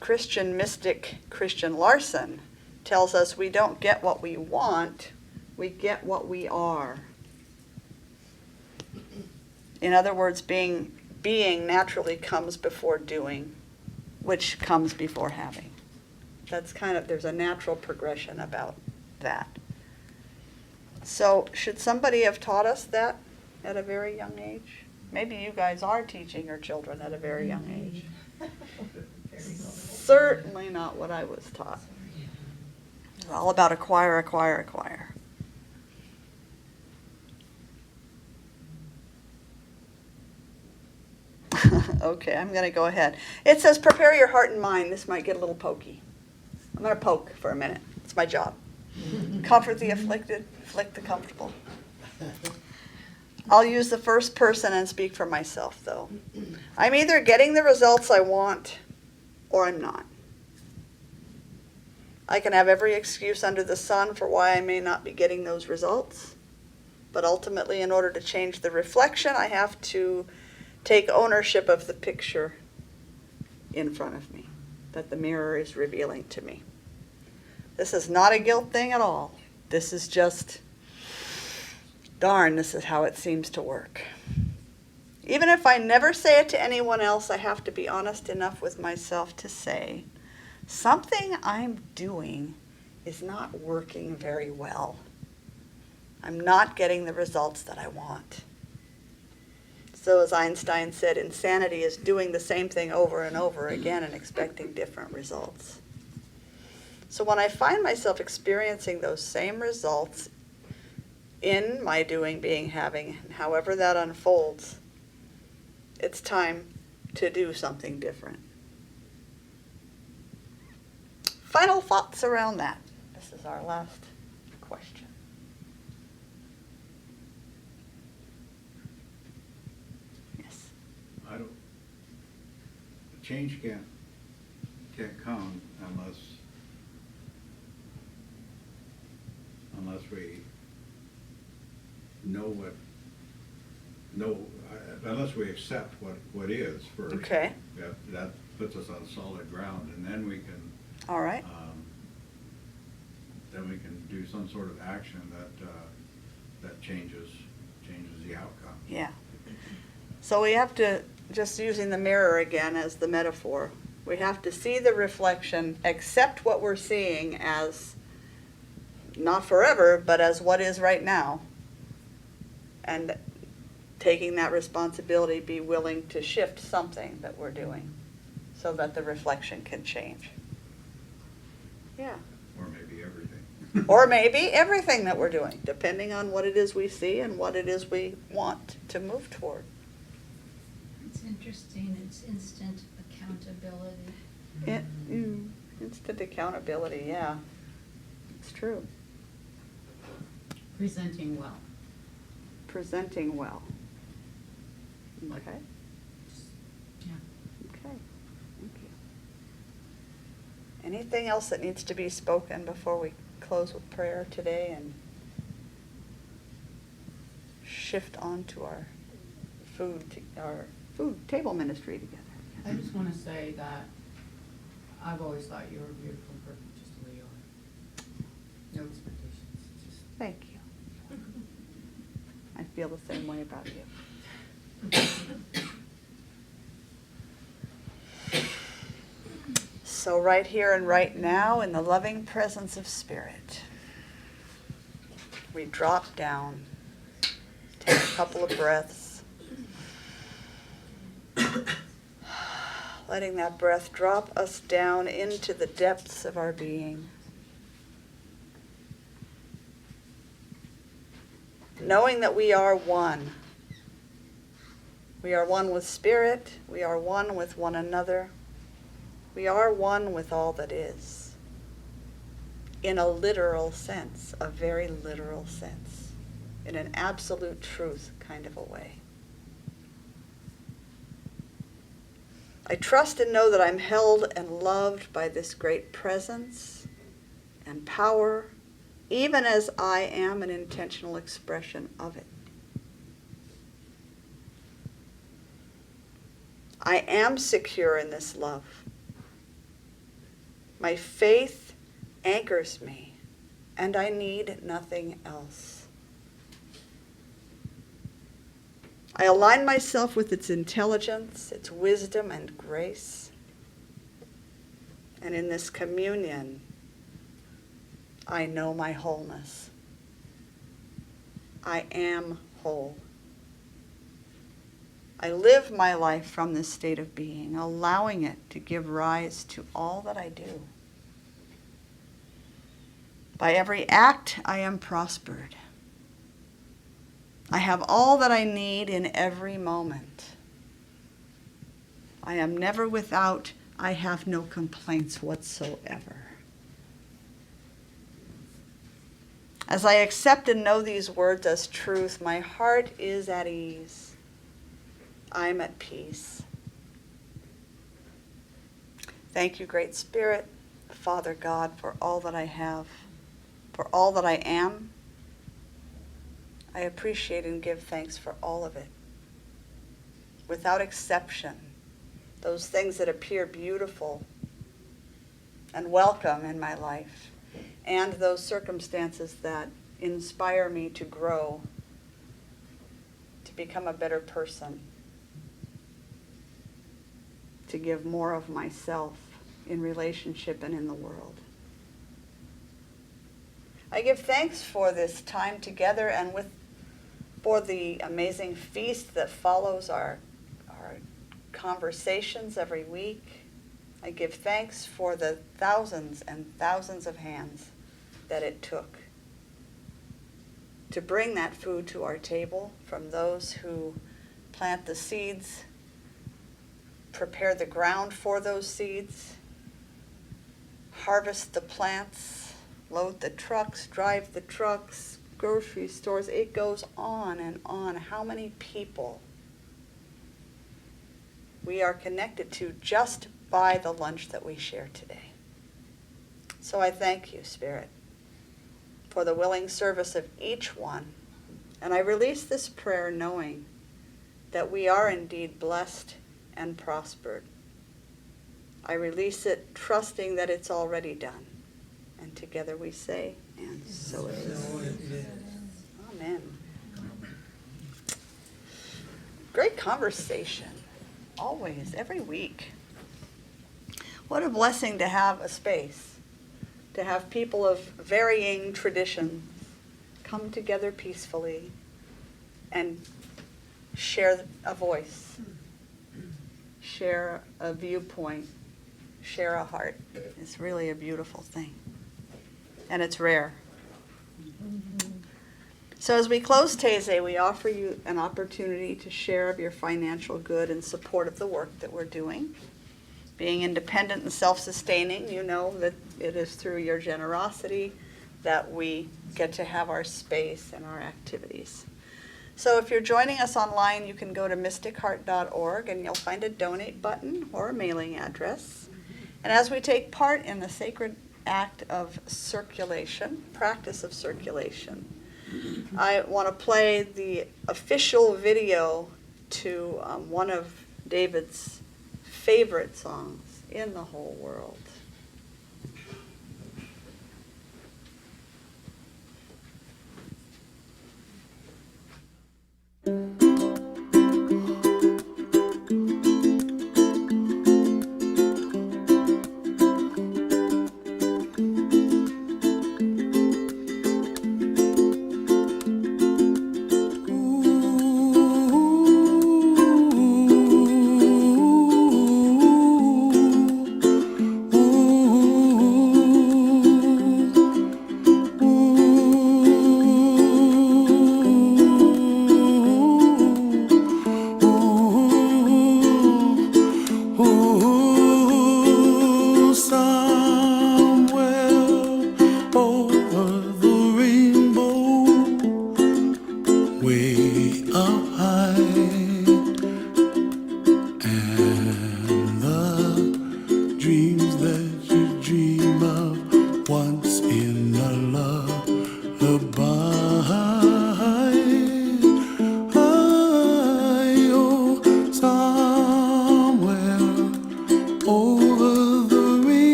Christian mystic Christian Larson, tells us we don't get what we want, we get what we are. In other words, being naturally comes before doing, which comes before having. There's a natural progression about that. So should somebody have taught us that at a very young age? Maybe you guys are teaching your children at a very young age. Certainly not what I was taught. It's all about acquire, acquire, acquire. Okay, I'm going to go ahead. It says prepare your heart and mind. This might get a little pokey. I'm going to poke for a minute. It's my job. Comfort the afflicted, afflict the comfortable. I'll use the first person and speak for myself, though. I'm either getting the results I want or I'm not. I can have every excuse under the sun for why I may not be getting those results. But ultimately, in order to change the reflection, I have to take ownership of the picture in front of me that the mirror is revealing to me. This is not a guilt thing at all. This is just, darn, this is how it seems to work. Even if I never say it to anyone else, I have to be honest enough with myself to say, something I'm doing is not working very well. I'm not getting the results that I want. So as Einstein said, insanity is doing the same thing over and over again and expecting different results. So when I find myself experiencing those same results in my doing, being, having, however that unfolds, it's time to do something different. Final thoughts around that. This is our last question. Yes. I don't, change can't come unless we unless we accept what is first. Okay. That puts us on solid ground, and then we can. All right. Then we can do some sort of action that changes the outcome. Yeah. So we have to, just using the mirror again as the metaphor, we have to see the reflection, accept what we're seeing as not forever, but as what is right now. And taking that responsibility, be willing to shift something that we're doing so that the reflection can change. Yeah. Or maybe everything. Or maybe everything that we're doing, depending on what it is we see and what it is we want to move toward. It's interesting, it's instant accountability. Instant accountability, yeah. It's true. Presenting well. Presenting well. Okay. Yeah. Okay. Thank you. Anything else that needs to be spoken before we close with prayer today and shift on to our food table ministry together? I just want to say that I've always thought you were beautiful and perfect just the way you are. No expectations. Just Thank you. I feel the same way about you. So right here and right now, in the loving presence of Spirit, we drop down, take a couple of breaths, letting that breath drop us down into the depths of our being. Knowing that we are one. We are one with Spirit. We are one with one another. We are one with all that is. In a literal sense, a very literal sense. In an absolute truth kind of a way. I trust and know that I'm held and loved by this great presence and power, even as I am an intentional expression of it. I am secure in this love. My faith anchors me, and I need nothing else. I align myself with its intelligence, its wisdom, and grace. And in this communion, I know my wholeness. I am whole. I live my life from this state of being, allowing it to give rise to all that I do. By every act, I am prospered. I have all that I need in every moment. I am never without. I have no complaints whatsoever. As I accept and know these words as truth, my heart is at ease. I'm at peace. Thank you, Great Spirit, Father God, for all that I have, for all that I am. I appreciate and give thanks for all of it. Without exception, those things that appear beautiful and welcome in my life, and those circumstances that inspire me to grow, to become a better person, to give more of myself in relationship and in the world. I give thanks for this time together and with for the amazing feast that follows our conversations every week. I give thanks for the thousands and thousands of hands that it took to bring that food to our table, from those who plant the seeds, prepare the ground for those seeds, harvest the plants, load the trucks, drive the trucks, grocery stores. It goes on and on. How many people we are connected to just by the lunch that we share today. So I thank you, Spirit, for the willing service of each one. And I release this prayer knowing that we are indeed blessed and prospered. I release it trusting that it's already done. And together we say, and so it is. Amen. Great conversation. Always, every week. What a blessing to have a space, to have people of varying traditions come together peacefully and share a voice, share a viewpoint, share a heart. It's really a beautiful thing. And it's rare. So as we close Taizé, we offer you an opportunity to share of your financial good in support of the work that we're doing. Being independent and self-sustaining, you know that it is through your generosity that we get to have our space and our activities. So if you're joining us online, you can go to mysticheart.org and you'll find a donate button or a mailing address. And as we take part in the sacred act of circulation, practice of circulation, I want to play the official video to one of David's favorite songs in the whole world.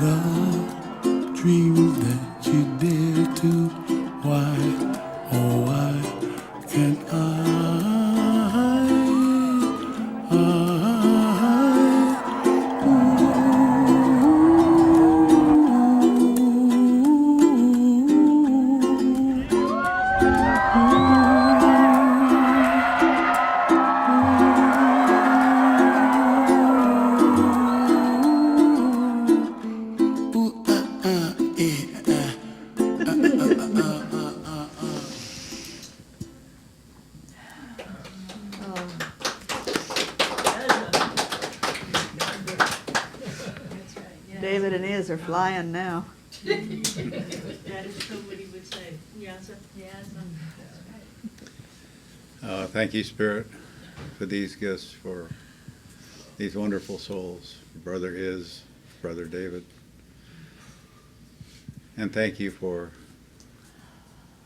the dreams that you dare to. Why, oh why can't David and Iz are flying now. That is true what he would say. Yes, sir. Yes, Thank you, Spirit, for these gifts, for these wonderful souls, Brother Iz, Brother David. And thank you for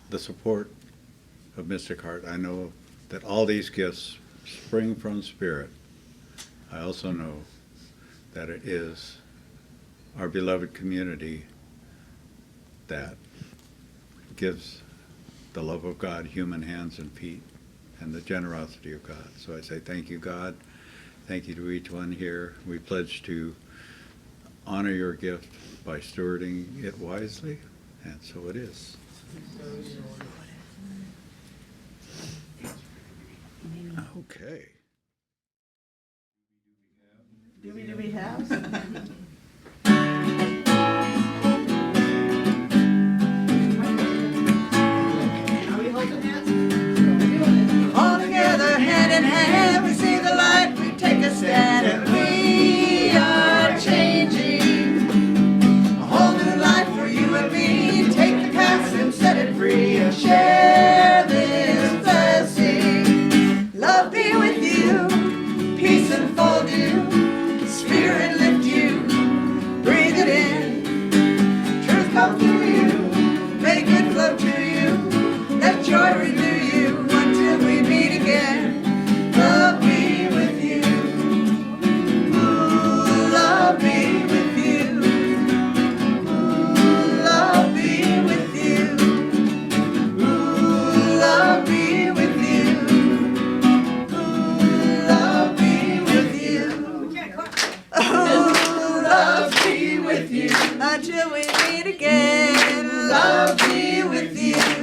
the support of Mystic Heart. I know that all these gifts spring from Spirit. I also know that it is our beloved community that gives the love of God human hands and feet and the generosity of God. So I say thank you, God. Thank you to each one here. We pledge to honor your gift by stewarding it wisely, and so it is. Okay. Do we have? Are we holding hands? All together, hand in hand, we see the light, we take a stand, and we are changing. A whole new life for you and me. Take the past and set it free, and share this blessing. Love be with you, peace enfold you, Spirit lift you, breathe it in. Truth come through you, make good flow to you, let joy renew you until we meet again. Love be with you. Ooh, love be with you. Ooh, love be with you. Ooh, love be with you. Ooh, love be with you. Ooh, love be with you until we meet again. Love be with you.